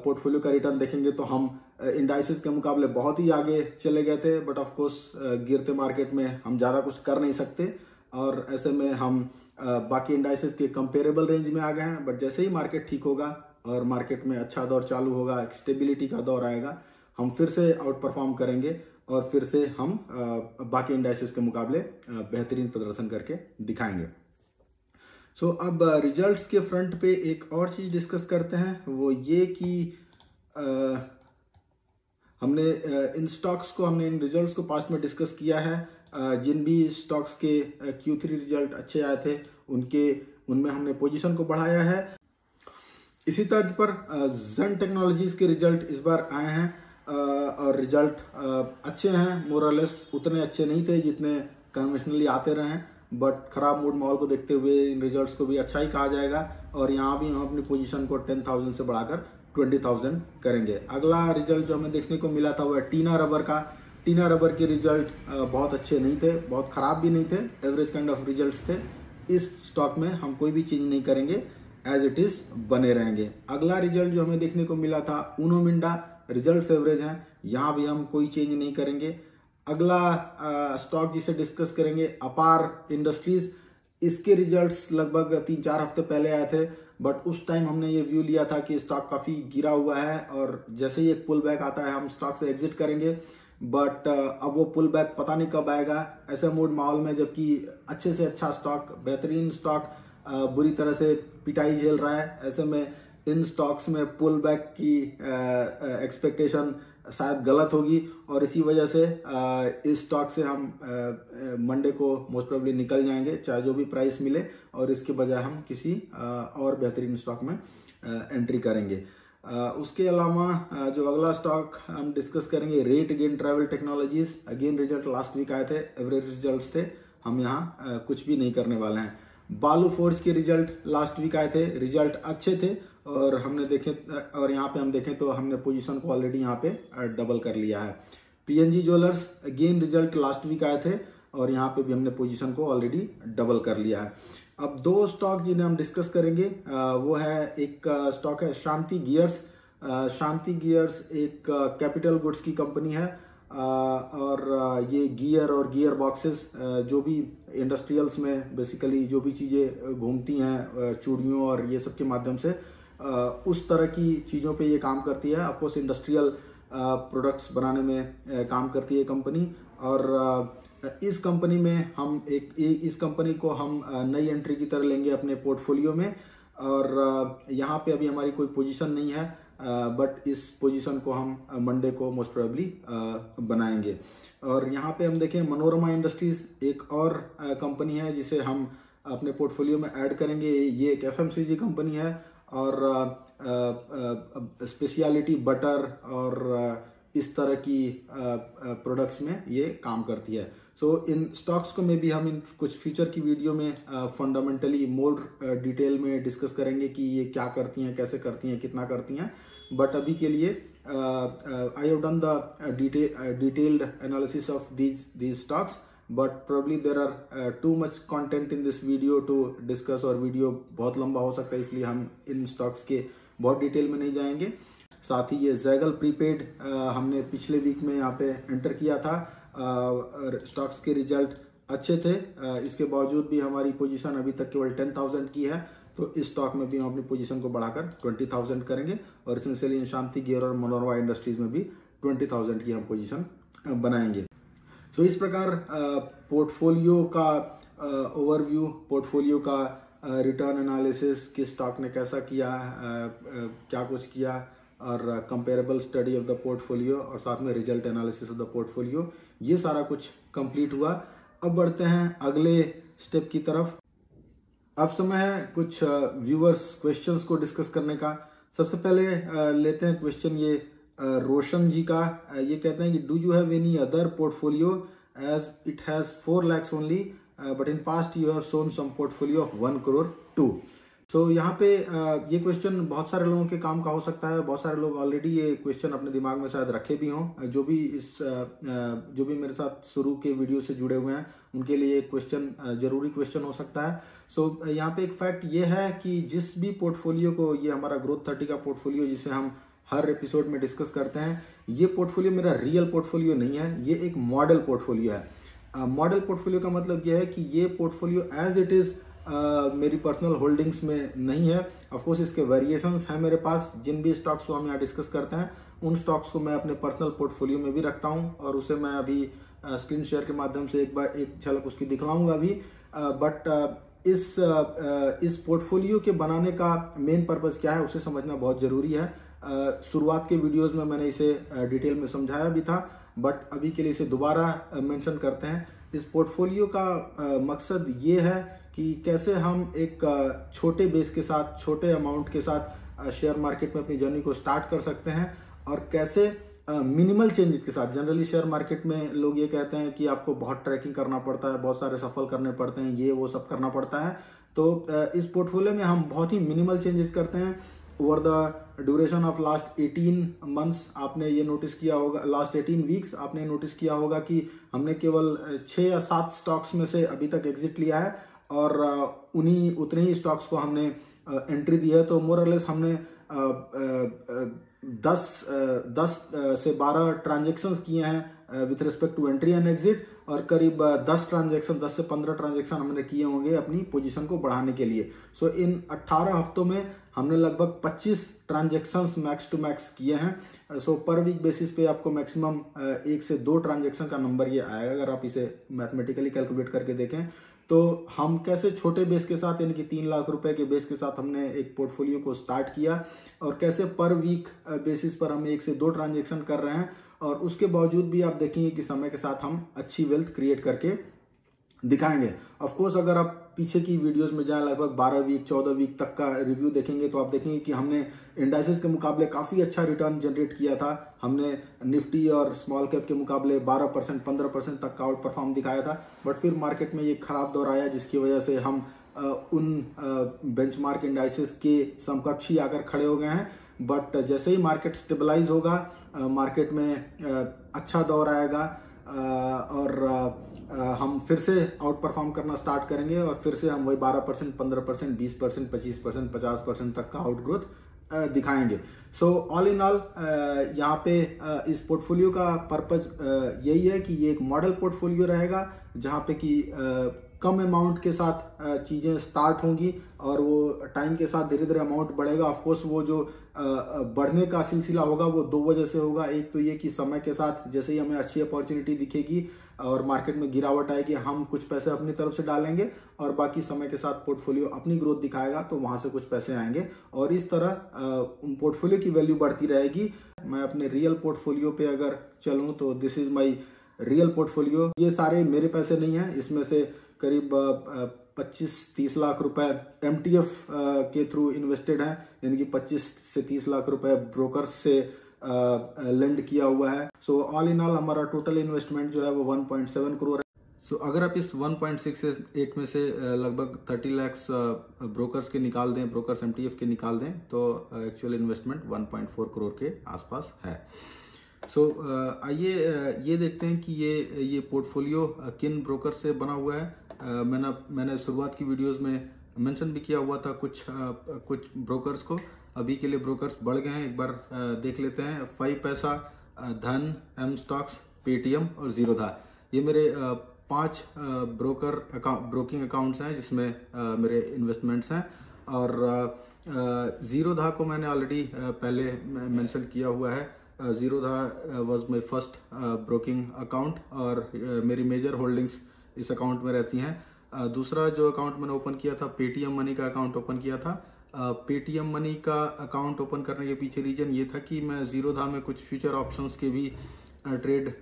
पोर्टफोलियो का रिटर्न देखेंगे तो हम इंडाइसेस के मुकाबले बहुत ही आगे चले गए थे, बट ऑफ कोर्स गिरते मार्केट में हम ज़्यादा कुछ कर नहीं सकते, और ऐसे में हम बाकी इंडाइसेस के कंपेरेबल रेंज में आ गए हैं। बट जैसे ही मार्केट ठीक होगा और मार्केट में अच्छा दौर चालू होगा, एक स्टेबिलिटी का दौर आएगा, हम फिर से आउट परफॉर्म करेंगे और फिर से हम बाकी इंडाइसेस के मुकाबले बेहतरीन प्रदर्शन करके दिखाएंगे। सो अब रिजल्ट्स के फ्रंट पे एक और चीज़ डिस्कस करते हैं, वो ये कि हमने इन स्टॉक्स को, हमने इन रिजल्ट्स को पास्ट में डिस्कस किया है। जिन भी स्टॉक्स के Q3 रिजल्ट अच्छे आए थे उनमें हमने पोजीशन को बढ़ाया है। इसी तर्ज पर ज़ेन टेक्नोलॉजीज के रिजल्ट इस बार आए हैं, और रिजल्ट अच्छे हैं, मोर और लेस उतने अच्छे नहीं थे जितने कन्वेंशनली आते रहे हैं, बट खराब मूड माहौल को देखते हुए इन रिजल्ट्स को भी अच्छा ही कहा जाएगा, और यहाँ भी हम अपनी पोजीशन को 10,000 से बढ़ाकर 20,000 करेंगे। अगला रिजल्ट जो हमें देखने को मिला था वो है टीना रबर का। टीना रबर के रिजल्ट बहुत अच्छे नहीं थे, बहुत ख़राब भी नहीं थे, एवरेज काइंड ऑफ रिजल्ट्स थे। इस स्टॉक में हम कोई भी चेंज नहीं करेंगे, एज इट इज़ बने रहेंगे। अगला रिजल्ट जो हमें देखने को मिला था ऊनो मिंडा, रिजल्ट्स एवरेज हैं, यहाँ भी हम कोई चेंज नहीं करेंगे। अगला स्टॉक जिसे डिस्कस करेंगे अपार इंडस्ट्रीज, इसके रिजल्ट्स लगभग 3-4 हफ्ते पहले आए थे, बट उस टाइम हमने ये व्यू लिया था कि स्टॉक काफ़ी गिरा हुआ है और जैसे ही एक पुल बैक आता है हम स्टॉक से एग्जिट करेंगे, बट अब वो पुल बैक पता नहीं कब आएगा। ऐसे मूड माहौल में जबकि अच्छे से अच्छा स्टॉक, बेहतरीन स्टॉक बुरी तरह से पिटाई झेल रहा है, ऐसे में इन स्टॉक्स में पुल बैक की एक्सपेक्टेशन शायद गलत होगी, और इसी वजह से इस स्टॉक से हम मंडे को मोस्ट प्रोबेबली निकल जाएंगे, चाहे जो भी प्राइस मिले, और इसके बजाय हम किसी और बेहतरीन स्टॉक में एंट्री करेंगे। उसके अलावा जो अगला स्टॉक हम डिस्कस करेंगे RateGain travel technologies, again result last week आए थे, एवरेज रिजल्ट्स थे, हम यहाँ कुछ भी नहीं करने वाले हैं। बालू फोर्ज के रिजल्ट लास्ट वीक आए थे, रिजल्ट अच्छे थे, और हमने देखे, और यहाँ पे हम देखें तो हमने पोजीशन को ऑलरेडी यहाँ पे डबल कर लिया है। PNG jewellers, again result last week आए थे, और यहाँ पे भी हमने पोजीशन को ऑलरेडी डबल कर लिया है। अब दो स्टॉक जिन्हें हम डिस्कस करेंगे वो है, एक स्टॉक है शांति गियर्स। शांति गियर्स एक कैपिटल गुड्स की कंपनी है और ये गियर और गियर बॉक्सेस जो भी इंडस्ट्रियल्स में बेसिकली जो भी चीज़ें घूमती हैं चूड़ियों और ये सब के माध्यम से उस तरह की चीज़ों पे ये काम करती है। ऑफकोर्स इंडस्ट्रियल प्रोडक्ट्स बनाने में काम करती है कंपनी। और इस कंपनी में हम इस कंपनी को हम नई एंट्री की तरह लेंगे अपने पोर्टफोलियो में। और यहाँ पे अभी हमारी कोई पोजीशन नहीं है, बट इस पोजीशन को हम मंडे को मोस्ट प्रोबेबली बनाएंगे। और यहाँ पे हम देखें मनोरमा इंडस्ट्रीज एक और कंपनी है जिसे हम अपने पोर्टफोलियो में ऐड करेंगे। ये एक FMCG कंपनी है और स्पेशलिटी बटर और इस तरह की प्रोडक्ट्स में ये काम करती है। सो इन स्टॉक्स को में भी हम इन कुछ फ्यूचर की वीडियो में फंडामेंटली मोर डिटेल में डिस्कस करेंगे कि ये क्या करती हैं, कैसे करती हैं, कितना करती हैं। बट अभी के लिए I have done the detailed analysis of these stocks, but probably there are too much content in this video to discuss, और वीडियो बहुत लंबा हो सकता है, इसलिए हम इन स्टॉक्स के बहुत डिटेल में नहीं जाएंगे। साथ ही ये जैगल प्रीपेड हमने पिछले वीक में यहाँ पे एंटर किया था। स्टॉक्स के रिजल्ट अच्छे थे, इसके बावजूद भी हमारी पोजीशन अभी तक केवल 10,000 की है। तो इस स्टॉक में भी हम अपनी पोजीशन को बढ़ाकर 20,000 करेंगे और इसेंशियली इन शांति गियर और मनोरमा इंडस्ट्रीज में भी 20,000 की हम पोजीशन बनाएंगे। तो इस प्रकार पोर्टफोलियो का ओवरव्यू, पोर्टफोलियो का रिटर्न एनालिसिस, किस स्टॉक ने कैसा किया, क्या कुछ किया, और comparable study of the portfolio और साथ में result analysis of the portfolio, ये सारा कुछ कंप्लीट हुआ। अब बढ़ते हैं अगले स्टेप की तरफ। अब समय है कुछ व्यूअर्स क्वेश्चंस को डिस्कस करने का। सबसे पहले लेते हैं क्वेश्चन ये रोशन जी का। ये कहते हैं कि do you have any other portfolio as it has 4 lakhs only but in past you have shown some portfolio of 1 crore too। So यहाँ पे ये क्वेश्चन बहुत सारे लोगों के काम का हो सकता है। बहुत सारे लोग ऑलरेडी ये क्वेश्चन अपने दिमाग में शायद रखे भी हों। जो भी मेरे साथ शुरू के वीडियो से जुड़े हुए हैं उनके लिए ये क्वेश्चन जरूरी क्वेश्चन हो सकता है। सो यहाँ पे एक फैक्ट ये है कि जिस भी पोर्टफोलियो को, ये हमारा ग्रोथ 30 का पोर्टफोलियो जिसे हम हर एपिसोड में डिस्कस करते हैं, ये पोर्टफोलियो मेरा रियल पोर्टफोलियो नहीं है, ये एक मॉडल पोर्टफोलियो है। मॉडल पोर्टफोलियो का मतलब यह है कि ये पोर्टफोलियो एज इट इज़ मेरी पर्सनल होल्डिंग्स में नहीं है। ऑफ कोर्स इसके वेरिएशंस हैं मेरे पास। जिन भी स्टॉक्स को हम यहाँ डिस्कस करते हैं उन स्टॉक्स को मैं अपने पर्सनल पोर्टफोलियो में भी रखता हूँ और उसे मैं अभी स्क्रीन शेयर के माध्यम से एक झलक उसकी दिखलाऊंगा भी। बट इस पोर्टफोलियो के बनाने का मेन पर्पस क्या है उसे समझना बहुत ज़रूरी है। शुरुआत के वीडियोज़ में मैंने इसे डिटेल में समझाया भी था, बट अभी के लिए इसे दोबारा मेंशन करते हैं। इस पोर्टफोलियो का मकसद ये है कि कैसे हम एक छोटे बेस के साथ, छोटे अमाउंट के साथ शेयर मार्केट में अपनी जर्नी को स्टार्ट कर सकते हैं और कैसे मिनिमल चेंजेस के साथ। जनरली शेयर मार्केट में लोग ये कहते हैं कि आपको बहुत ट्रैकिंग करना पड़ता है, बहुत सारे सफल करने पड़ते हैं, ये वो सब करना पड़ता है। तो इस पोर्टफोलियो में हम बहुत ही मिनिमल चेंजेस करते हैं। Over the duration of last 18 months आपने ये नोटिस किया होगा, लास्ट 18 वीक्स आपने नोटिस किया होगा कि हमने केवल 6 या 7 स्टॉक्स में से अभी तक एग्जिट लिया है और उतने ही स्टॉक्स को हमने एंट्री दी है। तो मोर और लेस हमने 10 से 12 ट्रांजेक्शन्स किए हैं with respect to entry and exit, और करीब 10 से 15 ट्रांजेक्शन हमने किए होंगे अपनी पोजीशन को बढ़ाने के लिए। सो इन 18 हफ्तों में हमने लगभग 25 ट्रांजेक्शन्स मैक्स टू मैक्स किए हैं। सो पर वीक बेसिस पे आपको मैक्सिमम 1 से 2 ट्रांजेक्शन का नंबर ये आएगा अगर आप इसे मैथमेटिकली कैलकुलेट करके देखें। तो हम कैसे छोटे बेस के साथ, यानी कि 3 लाख रुपए के बेस के साथ हमने एक पोर्टफोलियो को स्टार्ट किया और कैसे पर वीक बेसिस पर हम 1 से 2 ट्रांजेक्शन कर रहे हैं, और उसके बावजूद भी आप देखेंगे कि समय के साथ हम अच्छी वेल्थ क्रिएट करके दिखाएंगे। ऑफ कोर्स अगर आप पीछे की वीडियोस में जाएं, लगभग 12 वीक 14 वीक तक का रिव्यू देखेंगे तो आप देखेंगे कि हमने इंडाइसेस के मुकाबले काफ़ी अच्छा रिटर्न जनरेट किया था। हमने निफ्टी और स्मॉल कैप के मुकाबले 12% 15% तक का आउट परफॉर्म दिखाया था। बट फिर मार्केट में ये खराब दौर आया जिसकी वजह से हम उन बेंचमार्क इंडाइसेस के समकक्षी आकर खड़े हो गए हैं। बट जैसे ही मार्केट स्टेबलाइज होगा, मार्केट में अच्छा दौर आएगा, और हम फिर से आउट परफॉर्म करना स्टार्ट करेंगे और फिर से हम वही 12%, 15%, 20%, 25%, 50% तक का आउट ग्रोथ दिखाएंगे। सो ऑल इन ऑल यहाँ पे इस पोर्टफोलियो का पर्पज यही है कि ये एक मॉडल पोर्टफोलियो रहेगा जहाँ पे कि कम अमाउंट के साथ चीज़ें स्टार्ट होंगी और वो टाइम के साथ धीरे धीरे अमाउंट बढ़ेगा। ऑफ कोर्स वो जो बढ़ने का सिलसिला होगा वो दो वजह से होगा। एक तो ये कि समय के साथ जैसे ही हमें अच्छी अपॉर्चुनिटी दिखेगी और मार्केट में गिरावट आएगी, हम कुछ पैसे अपनी तरफ से डालेंगे और बाकी समय के साथ पोर्टफोलियो अपनी ग्रोथ दिखाएगा तो वहां से कुछ पैसे आएंगे और इस तरह पोर्टफोलियो की वैल्यू बढ़ती रहेगी। मैं अपने रियल पोर्टफोलियो पे अगर चलूँ तो this is my real portfolio. ये सारे मेरे पैसे नहीं हैं, इसमें से करीब 25-30 लाख रुपए MTF के थ्रू इन्वेस्टेड हैं, यानी कि 25 से 30 लाख रुपए ब्रोकर्स से लेंड किया हुआ है। सो ऑल इन ऑल हमारा टोटल इन्वेस्टमेंट जो है वो 1.7 करोड़ है। सो अगर आप इस 1.68 में से लगभग 30 लाख ब्रोकर्स के निकाल दें, ब्रोकर्स MTF के निकाल दें, तो एक्चुअल इन्वेस्टमेंट 1.4 करोड़ के आसपास है। सो आइए ये देखते हैं कि ये पोर्टफोलियो किन ब्रोकर से बना हुआ है। मैंने शुरुआत की वीडियोस में मेंशन भी किया हुआ था कुछ ब्रोकर्स को। अभी के लिए ब्रोकर्स बढ़ गए हैं, एक बार देख लेते हैं। 5 पैसा, धन, M स्टॉक्स, पेटीएम और जीरोधा, ये मेरे 5 ब्रोकिंग अकाउंट्स हैं जिसमें मेरे इन्वेस्टमेंट्स हैं। और जीरोधा को मैंने ऑलरेडी पहले मेंशन किया हुआ है। Zerodha was my first broking account और मेरी मेजर होल्डिंग्स इस अकाउंट में रहती हैं। दूसरा जो अकाउंट मैंने ओपन किया था, पेटीएम मनी का अकाउंट ओपन किया था। पेटीएम मनी का अकाउंट ओपन करने के पीछे रीजन ये था कि मैं जीरोधा में कुछ फ्यूचर ऑप्शंस के भी ट्रेड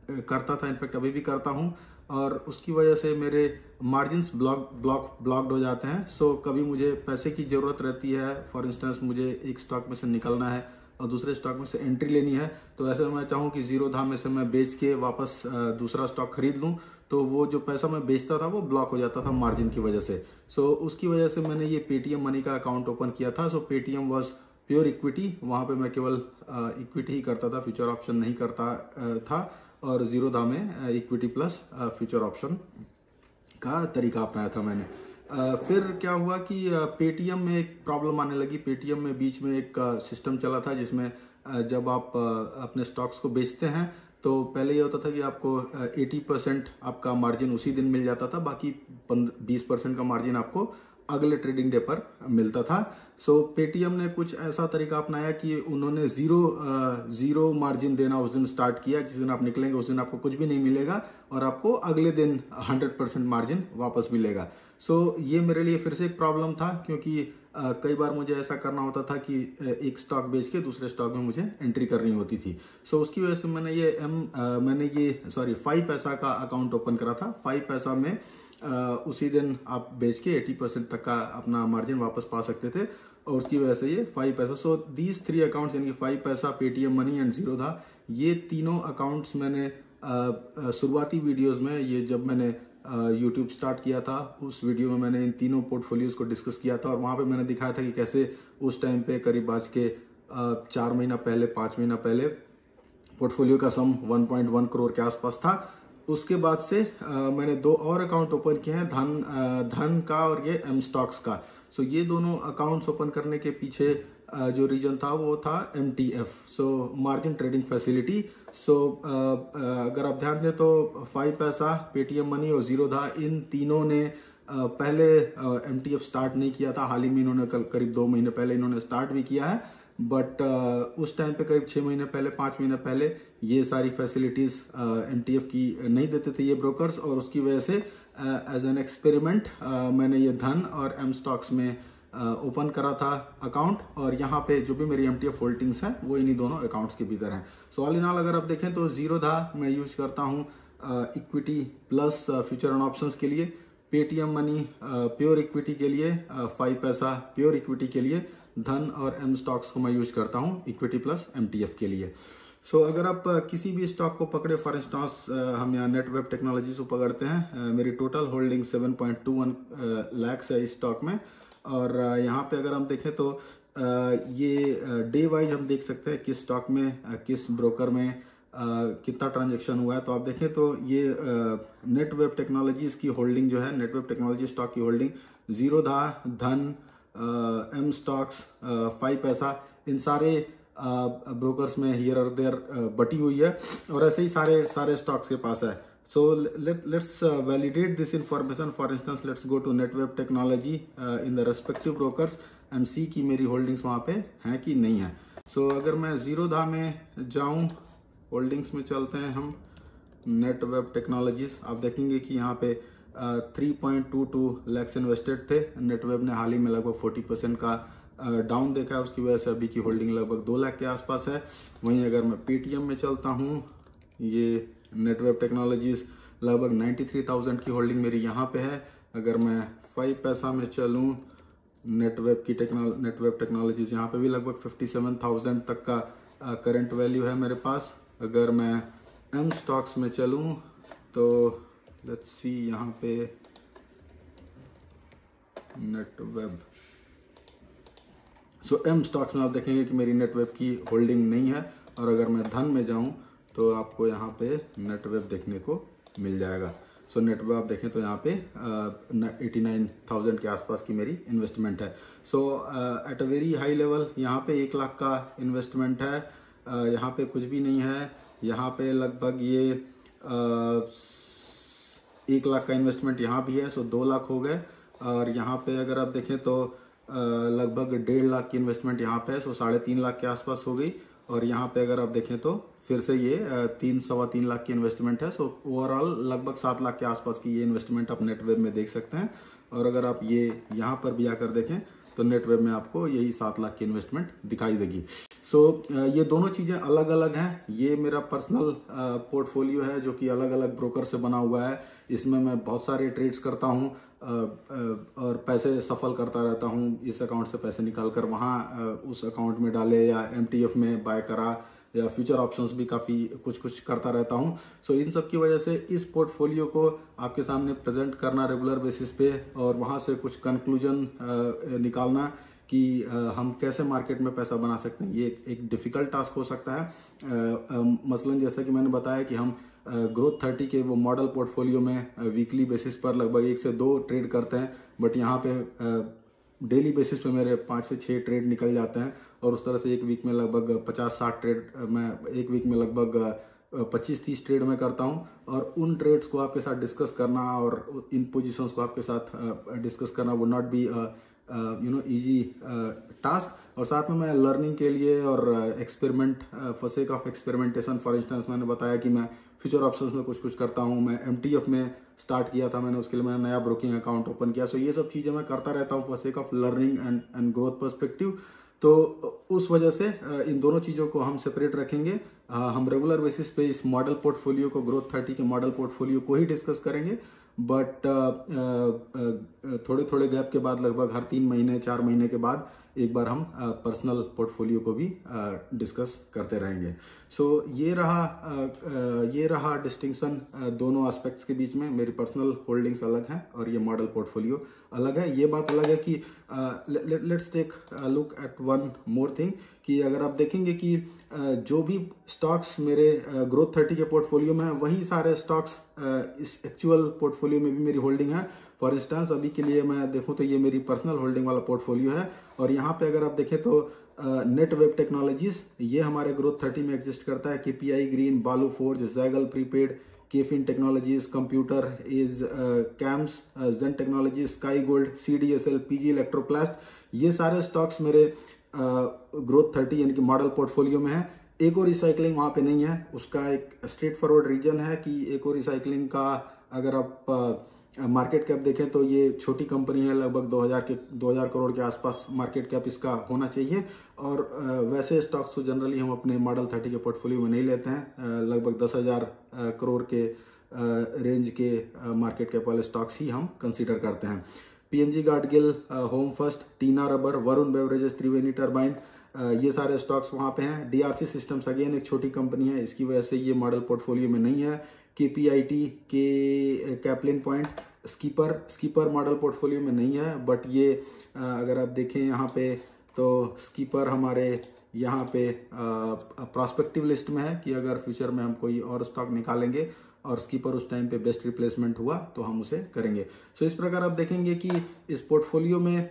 करता था, इनफैक्ट अभी भी करता हूँ, और उसकी वजह से मेरे मार्जिन्स ब्लॉक्ड हो जाते हैं। सो कभी मुझे पैसे की ज़रूरत रहती है, फॉर इंस्टेंस मुझे एक स्टॉक में से निकलना है और दूसरे स्टॉक में से एंट्री लेनी है, तो ऐसे में मैं चाहूँ कि जीरोधा में से मैं बेच के वापस दूसरा स्टॉक खरीद लूँ, तो वो जो पैसा मैं बेचता था वो ब्लॉक हो जाता था मार्जिन की वजह से। सो उसकी वजह से मैंने ये पेटीएम मनी का अकाउंट ओपन किया था। सो पेटीएम वॉज प्योर इक्विटी, वहाँ पे मैं केवल इक्विटी ही करता था, फ्यूचर ऑप्शन नहीं करता था। और जीरोधा में इक्विटी प्लस फ्यूचर ऑप्शन का तरीका अपनाया था मैंने। फिर क्या हुआ कि पेटीएम में एक प्रॉब्लम आने लगी। पेटीएम में बीच में एक सिस्टम चला था जिसमें जब आप अपने स्टॉक्स को बेचते हैं तो पहले ये होता था कि आपको 80% आपका मार्जिन उसी दिन मिल जाता था, बाकी 20% का मार्जिन आपको अगले ट्रेडिंग डे पर मिलता था। सो पेटीएम ने कुछ ऐसा तरीका अपनाया कि उन्होंने जीरो मार्जिन देना उस दिन स्टार्ट किया। जिस दिन आप निकलेंगे उस दिन आपको कुछ भी नहीं मिलेगा और आपको अगले दिन 100% मार्जिन वापस मिलेगा। सो ये मेरे लिए फिर से एक प्रॉब्लम था, क्योंकि कई बार मुझे ऐसा करना होता था कि एक स्टॉक बेच के दूसरे स्टॉक में मुझे एंट्री करनी होती थी। सो उसकी वजह से मैंने ये 5 पैसा का अकाउंट ओपन करा था। 5 पैसा में उसी दिन आप बेच के 80% तक का अपना मार्जिन वापस पा सकते थे और उसकी वजह से ये 5 पैसा। सो दीज 3 अकाउंट्स यानी कि 5 पैसा, पेटीएम मनी एंड जीरोधा, ये तीनों अकाउंट्स मैंने शुरुआती वीडियोस में, ये जब मैंने यूट्यूब स्टार्ट किया था उस वीडियो में मैंने इन तीनों पोर्टफोलियोज को डिस्कस किया था और वहाँ पे मैंने दिखाया था कि कैसे उस टाइम पे करीब आज के 4 महीना पहले, 5 महीना पहले पोर्टफोलियो का सम 1.1 करोड़ के आसपास था। उसके बाद से मैंने 2 और अकाउंट ओपन किए हैं, धन का और ये M स्टॉक्स का। सो ये दोनों अकाउंट्स ओपन करने के पीछे जो रीजन था वो था MTF, सो मार्जिन ट्रेडिंग फैसिलिटी। सो अगर आप ध्यान दें तो 5 पैसा, पेटीएम मनी और जीरोधा, इन तीनों ने पहले MTF स्टार्ट नहीं किया था। हाल ही में इन्होंने करीब 2 महीने पहले इन्होंने स्टार्ट भी किया है, बट उस टाइम पे करीब 6 महीने पहले, 5 महीने पहले ये सारी फैसिलिटीज MTF की नहीं देते थे ये ब्रोकर्स, और उसकी वजह से एज एन एक्सपेरिमेंट मैंने ये धन और M स्टॉक्स में ओपन करा था अकाउंट, और यहाँ पे जो भी मेरी MTF होल्डिंग्स हैं वो इन्हीं दोनों अकाउंट्स के भीतर हैं। सो ऑल इन ऑल अगर आप देखें तो जीरोधा मैं यूज करता हूँ equity plus future and options के लिए, पेटीएम मनी प्योर इक्विटी के लिए, 5 पैसा प्योर इक्विटी के लिए, धन और M स्टॉक्स को मैं यूज करता हूँ इक्विटी प्लस MTF के लिए। सो अगर आप किसी भी स्टॉक को पकड़े, फॉर इंस्टांस हम यहाँ नेट वेब टेक्नोलॉजीज को पकड़ते हैं, मेरी टोटल होल्डिंग 7.21 लाख है इस स्टॉक में, और यहाँ पे अगर हम देखें तो ये डे वाइज हम देख सकते हैं किस स्टॉक में, किस ब्रोकर में कितना ट्रांजेक्शन हुआ है। तो आप देखें तो ये नेटवेब टेक्नोलॉजीज की होल्डिंग जो है, नेटवेब टेक्नोलॉजी स्टॉक की होल्डिंग जीरोधा, धन, एम स्टॉक्स, 5 पैसा, इन सारे ब्रोकर्स में हियर और देयर बटी हुई है, और ऐसे ही सारे स्टॉक्स के पास है। So let's validate this information. For instance, let's go to NetWeb Technology in the respective brokers and see कि मेरी होल्डिंग्स वहाँ पे हैं कि नहीं है। So अगर मैं जीरोधा में जाऊँ, होल्डिंग्स में चलते हैं हम, NetWeb Technologies, आप देखेंगे कि यहाँ पे 3.22 लाख इन्वेस्टेड थे। नेटवेब ने हाल ही में लगभग 40% का डाउन देखा है, उसकी वजह से अभी की होल्डिंग लगभग 2 लाख के आसपास है। वहीं अगर मैं पेटीएम में चलता हूँ, ये नेटवेब टेक्नोलॉजीज लगभग 93,000 की होल्डिंग मेरी यहाँ पे है। अगर मैं 5 पैसा में चलूँ, नेटवेब टेक्नोलॉजीज यहाँ पे भी लगभग 57,000 तक का करंट वैल्यू है मेरे पास। अगर मैं एम स्टॉक्स में चलूँ तो लेट्स सी, यहाँ पे नेटवेब, सो एम स्टॉक्स में आप देखेंगे कि मेरी नेटवेब की होल्डिंग नहीं है। और अगर मैं धन में जाऊँ तो आपको यहाँ पे नेटवेब देखने को मिल जाएगा। सो नेटवेब आप देखें तो यहाँ पे 89,000 के आसपास की मेरी इन्वेस्टमेंट है। So at a very high level यहाँ पे 1 लाख का इन्वेस्टमेंट है, यहाँ पे कुछ भी नहीं है। यहाँ पे लगभग ये 1 लाख का इन्वेस्टमेंट यहाँ भी है, सो 2 लाख हो गए। और यहाँ पे अगर आप देखें तो लगभग 1.5 लाख की इन्वेस्टमेंट यहाँ पे है, सो 3.5 लाख के आसपास हो गई। और यहाँ पे अगर आप देखें तो फिर से ये 3-3.25 लाख की इन्वेस्टमेंट है। सो ओवरऑल लगभग 7 लाख के आसपास की ये इन्वेस्टमेंट आप नेटवेब में देख सकते हैं। और अगर आप ये यहाँ पर भी आकर देखें तो नेटवेब में आपको यही 7 लाख की इन्वेस्टमेंट दिखाई देगी। सो ये दोनों चीज़ें अलग अलग हैं। ये मेरा पर्सनल पोर्टफोलियो है जो कि अलग अलग ब्रोकर से बना हुआ है। इसमें मैं बहुत सारे ट्रेड्स करता हूँ और पैसे सफल करता रहता हूँ। इस अकाउंट से पैसे निकाल कर वहाँ उस अकाउंट में डाले, या MTF में बाय करा, या फ्यूचर ऑप्शंस भी काफ़ी कुछ करता रहता हूँ। सो इन सब की वजह से इस पोर्टफोलियो को आपके सामने प्रेजेंट करना रेगुलर बेसिस पे, और वहाँ से कुछ कंक्लूजन निकालना कि हम कैसे मार्केट में पैसा बना सकते हैं, ये एक डिफ़िकल्ट टास्क हो सकता है। मसलन जैसा कि मैंने बताया कि हम ग्रोथ 30 के वो मॉडल पोर्टफोलियो में वीकली बेसिस पर लगभग 1 से 2 ट्रेड करते हैं, बट यहाँ पे डेली बेसिस पे मेरे 5 से 6 ट्रेड निकल जाते हैं। और उस तरह से एक वीक में लगभग 50-60 ट्रेड, मैं एक वीक में लगभग 25-30 ट्रेड में करता हूँ। और उन ट्रेड्स को आपके साथ डिस्कस करना और इन पोजीशंस को आपके साथ डिस्कस करना would not be easy task. और साथ में मैं लर्निंग के लिए और experiment, for sake of experimentation, for instance मैंने बताया कि मैं फ्यूचर ऑप्शंस में कुछ करता हूँ। मैं MTF में स्टार्ट किया था मैंने, उसके लिए मैंने नया ब्रोकिंग अकाउंट ओपन किया। सो ये सब चीज़ें मैं करता रहता हूँ for sake of learning and growth perspective. तो उस वजह से इन दोनों चीज़ों को हम सेपरेट रखेंगे। हम रेगुलर बेसिस पे इस मॉडल पोर्टफोलियो को, ग्रोथ 30 के मॉडल पोर्टफोलियो को ही डिस्कस करेंगे, बट थोड़े गैप के बाद, लगभग हर 3 महीने 4 महीने के बाद एक बार हम पर्सनल पोर्टफोलियो को भी डिस्कस करते रहेंगे। सो ये रहा डिस्टिंक्शन दोनों एस्पेक्ट्स के बीच में। मेरी पर्सनल होल्डिंग्स अलग हैं और ये मॉडल पोर्टफोलियो अलग है। ये बात अलग है कि let's take look at one more thing, कि अगर आप देखेंगे कि जो भी स्टॉक्स मेरे ग्रोथ 30 के पोर्टफोलियो में है, वही सारे स्टॉक्स इस एक्चुअल पोर्टफोलियो में भी मेरी होल्डिंग है। फॉर इंस्टेंस अभी के लिए मैं देखूं तो ये मेरी पर्सनल होल्डिंग वाला पोर्टफोलियो है। और यहाँ पे अगर आप देखें तो नेटवेब टेक्नोलॉजीज, ये हमारे ग्रोथ 30 में एग्जिस्ट करता है। KPI Green, Balu Forge, Zaggle Prepaid, KFin Technologies, Computer Age, CAMS, Zen Technologies, Sky Gold, CDSL, PG Electroplast, ये सारे स्टॉक्स मेरे ग्रोथ 30 यानी कि मॉडल पोर्टफोलियो में है। एक और रिसाइकलिंग वहाँ पे नहीं है। उसका एक स्ट्रेट फॉरवर्ड रीजन है कि एक और रिसाइकलिंग का, अगर आप मार्केट कैप देखें तो ये छोटी कंपनी है, लगभग 2000 करोड़ के आसपास मार्केट कैप इसका होना चाहिए। और वैसे स्टॉक्स तो जनरली हम अपने मॉडल 30 के पोर्टफोलियो में नहीं लेते हैं। लगभग 10,000 करोड़ के रेंज के मार्केट कैप वाले स्टॉक्स ही हम कंसीडर करते हैं। PNG गार्डगिल, होम फर्स्ट, टीना रबर, वरुण बेवरेजेस, त्रिवेणी टर्बाइन, ये सारे स्टॉक्स वहाँ पे हैं। DRC सिस्टम्स अगेन एक छोटी कंपनी है, इसकी वजह से ये मॉडल पोर्टफोलियो में नहीं है। KPIT के Caplin point, skipper model portfolio में नहीं है, बट ये अगर आप देखें यहाँ पे तो स्कीपर हमारे यहाँ पे प्रॉस्पेक्टिव लिस्ट में है कि अगर फ्यूचर में हम कोई और स्टॉक निकालेंगे और स्कीपर उस टाइम पे बेस्ट रिप्लेसमेंट हुआ तो हम उसे करेंगे। सो इस प्रकार आप देखेंगे कि इस पोर्टफोलियो में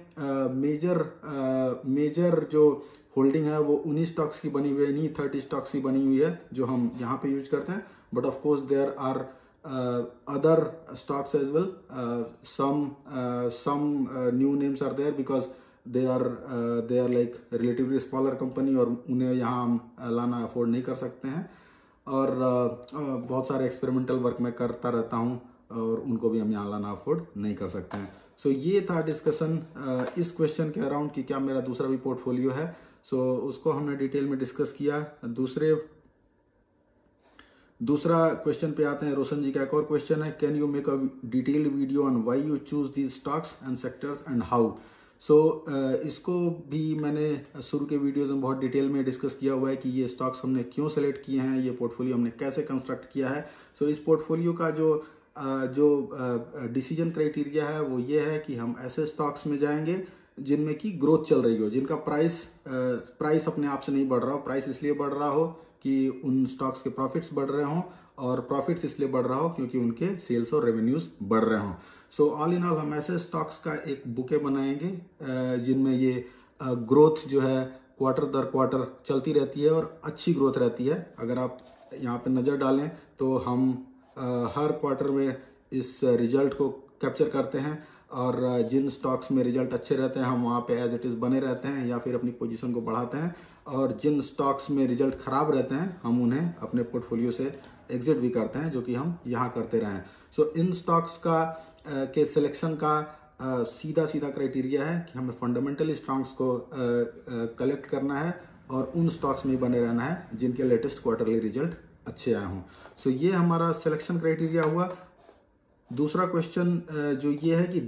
मेजर जो होल्डिंग है वो 19 स्टॉक्स की बनी हुई है, नहीं 30 स्टॉक्स की बनी हुई है जो हम यहाँ पे यूज करते हैं। But of course there are other stocks as well. Some new names are there because they are like relatively smaller company और उन्हें यहाँ हम लाना अफोर्ड नहीं कर सकते हैं। और बहुत सारे एक्सपेरिमेंटल वर्क में करता रहता हूँ और उनको भी हम यहाँ लाना अफोर्ड नहीं कर सकते हैं। सो ये था डिस्कशन इस क्वेश्चन के अराउंड कि क्या मेरा दूसरा भी पोर्टफोलियो है। सो उसको हमने डिटेल में डिस्कस किया। दूसरा क्वेश्चन पे आते हैं। रोशन जी का एक और क्वेश्चन है, can you make a detailed video on why you choose these stocks and sectors and how. So इसको भी मैंने शुरू के वीडियोस में बहुत डिटेल में डिस्कस किया हुआ है कि ये स्टॉक्स हमने क्यों सेलेक्ट किए हैं, ये पोर्टफोलियो हमने कैसे कंस्ट्रक्ट किया है। सो इस पोर्टफोलियो का जो डिसीजन क्राइटेरिया है वो ये है कि हम ऐसे स्टॉक्स में जाएंगे जिनमें की ग्रोथ चल रही हो, जिनका प्राइस अपने आप से नहीं बढ़ रहा हो। प्राइस इसलिए बढ़ रहा हो कि उन स्टॉक्स के प्रॉफिट्स बढ़ रहे हों, और प्रॉफिट्स इसलिए बढ़ रहा हो क्योंकि उनके सेल्स और रेवेन्यूज बढ़ रहे हों। सो ऑल इन ऑल हम ऐसे स्टॉक्स का एक बुके बनाएंगे जिनमें ये ग्रोथ जो है क्वार्टर दर क्वार्टर चलती रहती है और अच्छी ग्रोथ रहती है। अगर आप यहाँ पे नज़र डालें तो हम हर क्वार्टर में इस रिजल्ट को कैप्चर करते हैं, और जिन स्टॉक्स में रिजल्ट अच्छे रहते हैं हम वहाँ पे एज इट इज़ बने रहते हैं या फिर अपनी पोजीशन को बढ़ाते हैं, और जिन स्टॉक्स में रिजल्ट खराब रहते हैं हम उन्हें अपने पोर्टफोलियो से एग्जिट भी करते हैं, जो कि हम यहाँ करते रहे हैं। सो इन स्टॉक्स के सिलेक्शन का सीधा क्राइटेरिया है कि हमें फंडामेंटली स्टॉक्स को कलेक्ट करना है और उन स्टॉक्स में बने रहना है जिनके लेटेस्ट क्वार्टरली रिजल्ट अच्छे आए हों। सो ये हमारा सिलेक्शन क्राइटेरिया हुआ। दूसरा क्वेश्चन जो ये है कि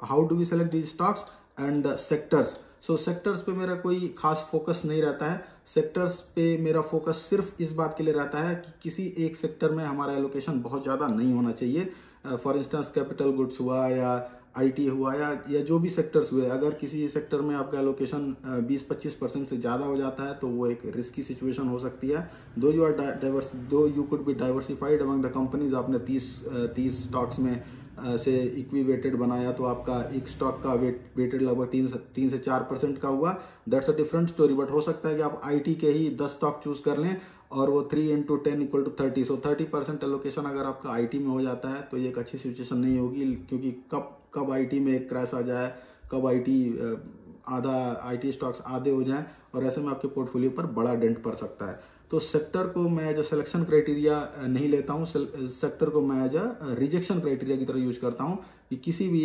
how do we select these stocks and sectors. So sectors पे मेरा कोई खास फोकस नहीं रहता है। सेक्टर्स पे मेरा फोकस सिर्फ इस बात के लिए रहता है कि किसी एक सेक्टर में हमारा एलोकेशन बहुत ज़्यादा नहीं होना चाहिए। फॉर इंस्टेंस कैपिटल गुड्स हुआ या आईटी हुआ या जो भी सेक्टर्स हुए, अगर किसी सेक्टर में आपका एलोकेशन 20-25% से ज़्यादा हो जाता है तो वो एक रिस्की सिचुएशन हो सकती है। दो you could be diversified among the companies. आपने 30 स्टॉक्स में से इक्वी वेटेड बनाया तो आपका एक स्टॉक का वेटेड लगभग 3 से 4% का हुआ। That's a different story. But हो सकता है कि आप आईटी के ही 10 स्टॉक चूज कर लें और वो 3 × 10 = 30। सो 30% एलोकेशन अगर आपका आईटी में हो जाता है तो ये एक अच्छी सिचुएशन नहीं होगी, क्योंकि कब आईटी में एक क्रैश आ जाए, कब आईटी स्टॉक्स आधे हो जाएं, और ऐसे में आपके पोर्टफोलियो पर बड़ा डेंट पड़ सकता है। तो सेक्टर को मैं एज अ सिलेक्शन क्राइटेरिया नहीं लेता हूँ। सेक्टर को मैं एज अ रिजेक्शन क्राइटेरिया की तरह यूज करता हूँ कि किसी भी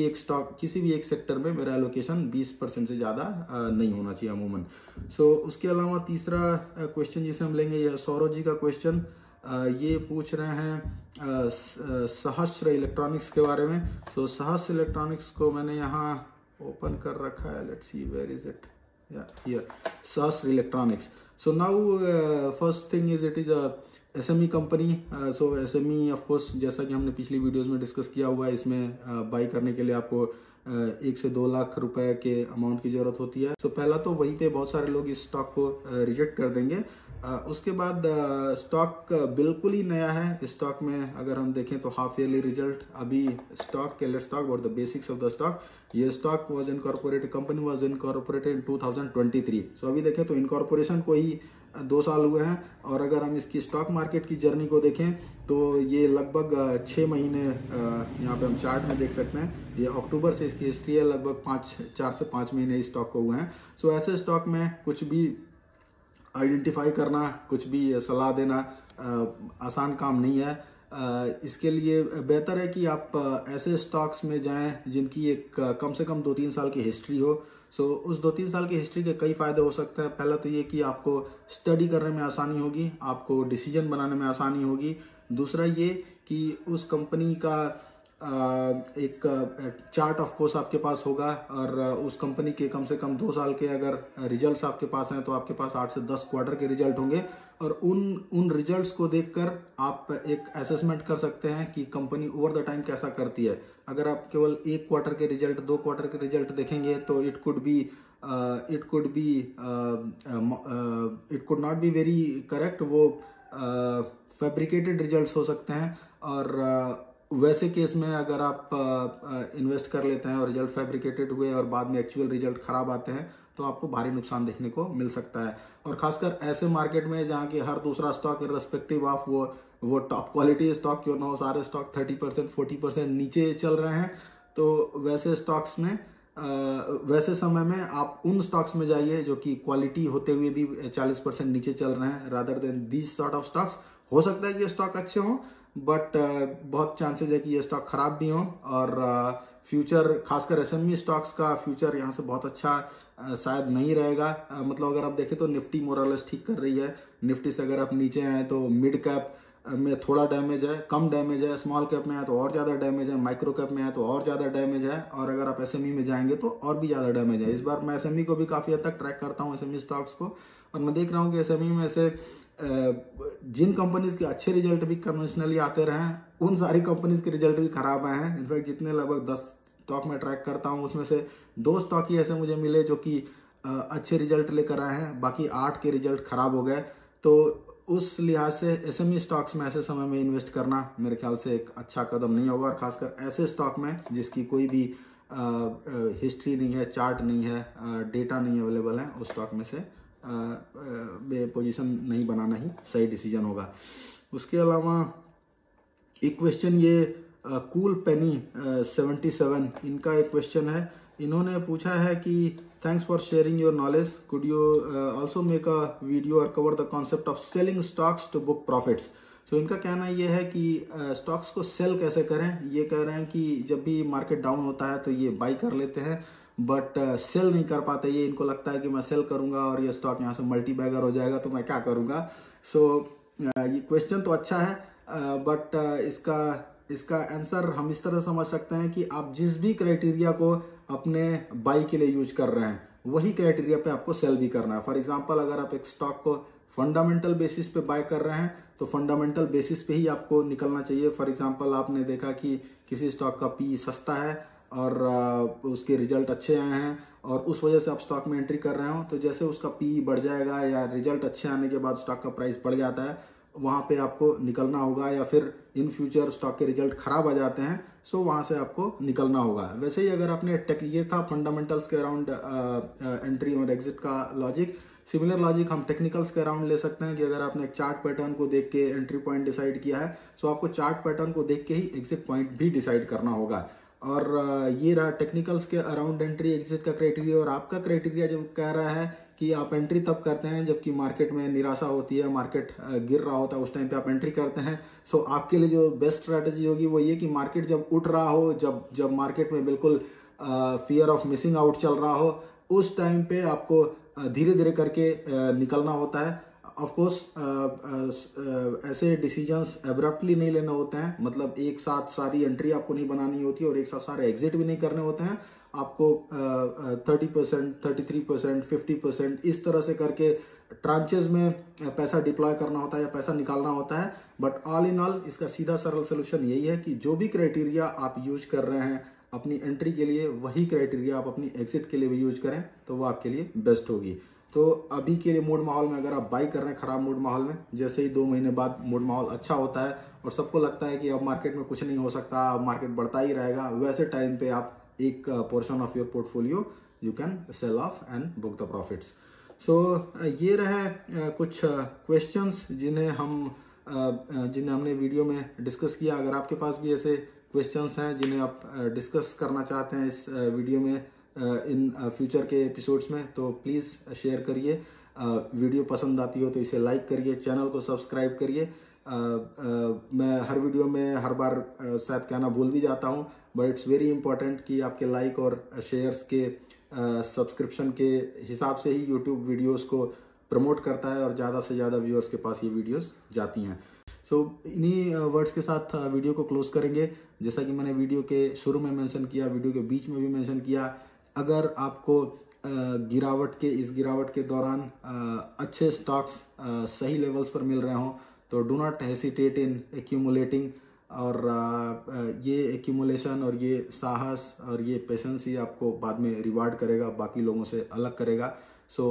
एक सेक्टर में मेरा एलोकेशन 20% से ज़्यादा नहीं होना चाहिए अमूमन। सो उसके अलावा तीसरा क्वेश्चन जिसे हम लेंगे यह सौरभ जी का क्वेश्चन। ये पूछ रहे हैं सहस्त्र इलेक्ट्रॉनिक्स के बारे में। सो सहस्त्र इलेक्ट्रॉनिक्स को मैंने यहाँ ओपन कर रखा है। Let's see where is it. Here Sahasra electronics. So now first thing is it is a SME company. So SME of course जैसा कि हमने पिछली वीडियोस में डिस्कस किया हुआ है, इसमें बाई करने के लिए आपको 1 से 2 लाख रुपए के अमाउंट की जरूरत होती है। सो पहला तो वहीं पे बहुत सारे लोग इस स्टॉक को रिजेक्ट कर देंगे। उसके बाद स्टॉक बिल्कुल ही नया है। इस स्टॉक में अगर हम देखें तो हाफ ईयरली रिजल्ट अभी let's talk about the basics of the stock. ये stock was incorporated, company was incorporated in 2023। So अभी देखें तो इनकॉर्पोरेशन को ही 2 साल हुए हैं, और अगर हम इसकी स्टॉक मार्केट की जर्नी को देखें तो ये लगभग 6 महीने यहाँ पे हम चार्ट में देख सकते हैं। ये अक्टूबर से इसकी हिस्ट्री है, लगभग 4 से 5 महीने इस स्टॉक को हुए हैं। सो ऐसे स्टॉक में कुछ भी आइडेंटिफाई करना, कुछ भी सलाह देना आसान काम नहीं है। इसके लिए बेहतर है कि आप ऐसे स्टॉक्स में जाएं जिनकी एक कम से कम 2-3 साल की हिस्ट्री हो। सो उस 2-3 साल की हिस्ट्री के कई फ़ायदे हो सकते हैं। पहला तो ये कि आपको स्टडी करने में आसानी होगी, आपको डिसीजन बनाने में आसानी होगी। दूसरा ये कि उस कंपनी का एक चार्ट ऑफ कोर्स आपके पास होगा और उस कंपनी के कम से कम 2 साल के अगर रिजल्ट्स आपके पास हैं तो आपके पास 8 से 10 क्वार्टर के रिजल्ट होंगे और उन रिजल्ट्स को देखकर आप एक असेसमेंट कर सकते हैं कि कंपनी ओवर द टाइम कैसा करती है। अगर आप केवल 1 क्वार्टर के रिजल्ट, 2 क्वार्टर के रिजल्ट देखेंगे तो it could not be very correct. वो फैब्रिकेटेड रिजल्ट्स हो सकते हैं और वैसे केस में अगर आप इन्वेस्ट कर लेते हैं और रिजल्ट फैब्रिकेटेड हुए और बाद में एक्चुअल रिजल्ट खराब आते हैं तो आपको भारी नुकसान देखने को मिल सकता है। और खासकर ऐसे मार्केट में जहाँ की हर दूसरा स्टॉक इर्रेस्पेक्टिव ऑफ वो टॉप क्वालिटी स्टॉक क्यों ना हो, सारे स्टॉक 30% 40% नीचे चल रहे हैं, तो वैसे स्टॉक्स में वैसे समय में आप उन स्टॉक्स में जाइए जो कि क्वालिटी होते हुए भी 40% नीचे चल रहे हैं, rather than this sort of stocks. हो सकता है कि ये स्टॉक अच्छे हों बट बहुत चांसेस है कि ये स्टॉक खराब भी हों और फ्यूचर, खासकर एसएमई स्टॉक्स का फ्यूचर यहाँ से बहुत अच्छा शायद नहीं रहेगा। मतलब अगर आप देखें तो निफ्टी मोरलेस ठीक कर रही है। निफ्टी से अगर आप नीचे आए तो मिड कैप में थोड़ा डैमेज है, कम डैमेज है, स्मॉल कैप में है तो और ज़्यादा डैमेज है, माइक्रो कैप में है तो और ज़्यादा डैमेज है, और अगर आप एसएमई में जाएंगे तो और भी ज़्यादा डैमेज है। इस बार मैं एसएमई को भी काफ़ी हद तक ट्रैक करता हूँ, एसएमई स्टॉक्स को, और मैं देख रहा हूँ कि एसएमई में से जिन कंपनीज के अच्छे रिजल्ट भी कन्वेंशनली आते रहे हैं उन सारी कंपनीज के रिजल्ट भी खराब आए हैं। इनफैक्ट जितने लगभग 10 स्टॉक में ट्रैक करता हूँ उसमें से 2 स्टॉक ही ऐसे मुझे मिले जो कि अच्छे रिजल्ट लेकर आए हैं, बाकी 8 के रिजल्ट खराब हो गए। तो उस लिहाज से एसएमई स्टॉक्स में ऐसे समय में इन्वेस्ट करना मेरे ख्याल से एक अच्छा कदम नहीं होगा, और खासकर ऐसे स्टॉक में जिसकी कोई भी हिस्ट्री नहीं है, चार्ट नहीं है, डेटा नहीं अवेलेबल है, उस स्टॉक में से पोजीशन नहीं बनाना ही सही डिसीजन होगा। उसके अलावा एक क्वेश्चन ये कूल पेनी 77 इनका एक क्वेश्चन है। इन्होंने पूछा है कि thanks for sharing your knowledge, could you also make a video और cover the concept of selling stocks to book profits. तो इनका कहना ये है कि स्टॉक्स को सेल कैसे करें। ये कह रहे हैं कि जब भी मार्केट डाउन होता है तो ये बाई कर लेते हैं बट सेल नहीं कर पाते। ये इनको लगता है कि मैं सेल करूंगा और ये स्टॉक यहाँ से मल्टी बैगर हो जाएगा तो मैं क्या करूंगा। सो ये क्वेश्चन तो अच्छा है बट इसका आंसर हम इस तरह समझ सकते हैं कि आप जिस भी क्राइटेरिया को अपने बाई के लिए यूज कर रहे हैं वही क्राइटेरिया पे आपको सेल भी करना है। फॉर एग्जांपल अगर आप एक स्टॉक को फंडामेंटल बेसिस पे बाय कर रहे हैं तो फंडामेंटल बेसिस पे ही आपको निकलना चाहिए। फॉर एग्जांपल आपने देखा कि किसी स्टॉक का पी सस्ता है और उसके रिजल्ट अच्छे आए हैं और उस वजह से आप स्टॉक में एंट्री कर रहे हो, तो जैसे उसका पी बढ़ जाएगा या रिजल्ट अच्छे आने के बाद स्टॉक का प्राइस बढ़ जाता है, वहाँ पे आपको निकलना होगा, या फिर इन फ्यूचर स्टॉक के रिजल्ट खराब आ जाते हैं सो वहाँ से आपको निकलना होगा। वैसे ही अगर आपने ये था फंडामेंटल्स के अराउंड एंट्री और एग्जिट का लॉजिक, सिमिलर लॉजिक हम टेक्निकल्स के अराउंड ले सकते हैं कि अगर आपने एक चार्ट पैटर्न को देख के एंट्री पॉइंट डिसाइड किया है तो आपको चार्ट पैटर्न को देख के ही एग्जिट पॉइंट भी डिसाइड करना होगा। और ये रहा टेक्निकल्स के अराउंड एंट्री एग्जिट का क्राइटेरिया। और आपका क्राइटेरिया जो कह रहा है कि आप एंट्री तब करते हैं जबकि मार्केट में निराशा होती है, मार्केट गिर रहा होता है, उस टाइम पे आप एंट्री करते हैं। सो आपके लिए जो बेस्ट स्ट्रैटेजी होगी वो ये कि मार्केट जब उठ रहा हो, जब मार्केट में बिल्कुल फियर ऑफ मिसिंग आउट चल रहा हो, उस टाइम पे आपको धीरे धीरे करके निकलना होता है। ऑफ कोर्स ऐसे डिसीजंस एब्रप्टली नहीं लेने होते हैं, मतलब एक साथ सारी एंट्री आपको नहीं बनानी होती और एक साथ सारे एग्जिट भी नहीं करने होते हैं। आपको 30%, 33%, 50% इस तरह से करके ट्रांचेज में पैसा डिप्लॉय करना होता है या पैसा निकालना होता है। बट ऑल इन ऑल इसका सीधा सरल सोल्यूशन यही है कि जो भी क्राइटेरिया आप यूज कर रहे हैं अपनी एंट्री के लिए, वही क्राइटेरिया आप अपनी एग्जिट के लिए भी यूज करें तो वो आपके लिए बेस्ट होगी। तो अभी के लिए मूड माहौल में अगर आप बाई कर रहे हैं खराब मूड माहौल में, जैसे ही 2 महीने बाद मूड माहौल अच्छा होता है और सबको लगता है कि अब मार्केट में कुछ नहीं हो सकता, अब मार्केट बढ़ता ही रहेगा, वैसे टाइम पे आप एक portion of your portfolio you can sell off and book the profits. So ये रहे कुछ क्वेश्चंस जिन्हें हमने वीडियो में डिस्कस किया। अगर आपके पास भी ऐसे क्वेश्चंस हैं जिन्हें आप डिस्कस करना चाहते हैं इस वीडियो में इन फ्यूचर के एपिसोड्स में, तो प्लीज़ शेयर करिए। वीडियो पसंद आती हो तो इसे लाइक करिए, चैनल को सब्सक्राइब करिए। मैं हर वीडियो में हर बार शायद कहना भूल भी जाता हूँ, बट इट्स वेरी इंपॉर्टेंट कि आपके लाइक और शेयर्स के सब्सक्रिप्शन के हिसाब से ही यूट्यूब वीडियोस को प्रमोट करता है और ज़्यादा से ज़्यादा व्यूअर्स के पास ये वीडियोस जाती हैं। सो इन्हीं वर्ड्स के साथ वीडियो को क्लोज करेंगे। जैसा कि मैंने वीडियो के शुरू में मेंशन किया, वीडियो के बीच में भी मेंशन किया, अगर आपको इस गिरावट के दौरान अच्छे स्टॉक्स सही लेवल्स पर मिल रहे हों तो do not hesitate in accumulating. और ये एक्यूमुलेशन और ये साहस और ये पेशेंस ही आपको बाद में रिवार्ड करेगा, बाकी लोगों से अलग करेगा। सो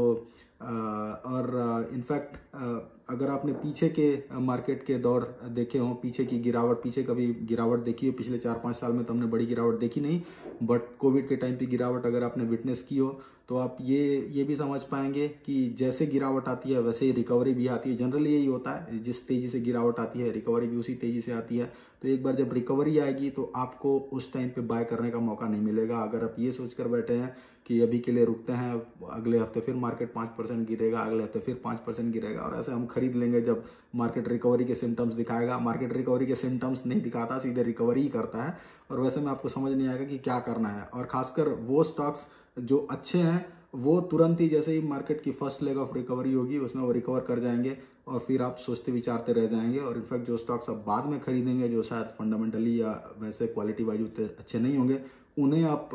और इनफैक्ट अगर आपने पीछे के मार्केट के दौर देखे हों, पीछे कभी गिरावट देखी हो पिछले 4-5 साल में, तो हमने बड़ी गिरावट देखी नहीं, बट कोविड के टाइम पे गिरावट अगर आपने विटनेस की हो तो आप ये भी समझ पाएंगे कि जैसे गिरावट आती है वैसे ही रिकवरी भी आती है। जनरली यही होता है, जिस तेज़ी से गिरावट आती है रिकवरी भी उसी तेज़ी से आती है। तो एक बार जब रिकवरी आएगी तो आपको उस टाइम पे बाय करने का मौका नहीं मिलेगा। अगर आप ये सोच कर बैठे हैं कि अभी के लिए रुकते हैं, अगले हफ्ते फिर मार्केट 5% गिरेगा, अगले हफ्ते फिर 5% गिरेगा और ऐसे हम खरीद लेंगे जब मार्केट रिकवरी के सिम्टम्स दिखाएगा। मार्केट रिकवरी के सिम्टम्स नहीं दिखाता, सीधे रिकवरी ही करता है और वैसे में आपको समझ नहीं आएगा कि क्या करना है। और खासकर वो स्टॉक्स जो अच्छे हैं वो तुरंत ही जैसे ही मार्केट की फर्स्ट लेग ऑफ रिकवरी होगी उसमें वो रिकवर कर जाएंगे और फिर आप सोचते विचारते रह जाएंगे। और इनफैक्ट जो स्टॉक्स आप बाद में खरीदेंगे जो शायद फंडामेंटली या वैसे क्वालिटी वाइज उतने अच्छे नहीं होंगे, उन्हें आप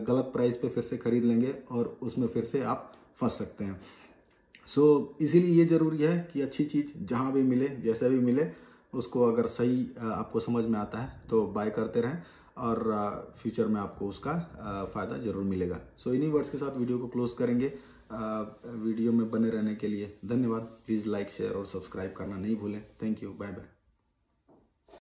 गलत प्राइस पे फिर से खरीद लेंगे और उसमें फिर से आप फंस सकते हैं। सो इसीलिए ये ज़रूरी है कि अच्छी चीज़ जहाँ भी मिले, जैसे भी मिले, उसको अगर सही आपको समझ में आता है तो बाय करते रहें और फ्यूचर में आपको उसका फ़ायदा ज़रूर मिलेगा। सो इन्हीं वर्ड्स के साथ वीडियो को क्लोज करेंगे। वीडियो में बने रहने के लिए धन्यवाद। प्लीज़ लाइक, शेयर और सब्सक्राइब करना नहीं भूलें। Thank you, bye bye.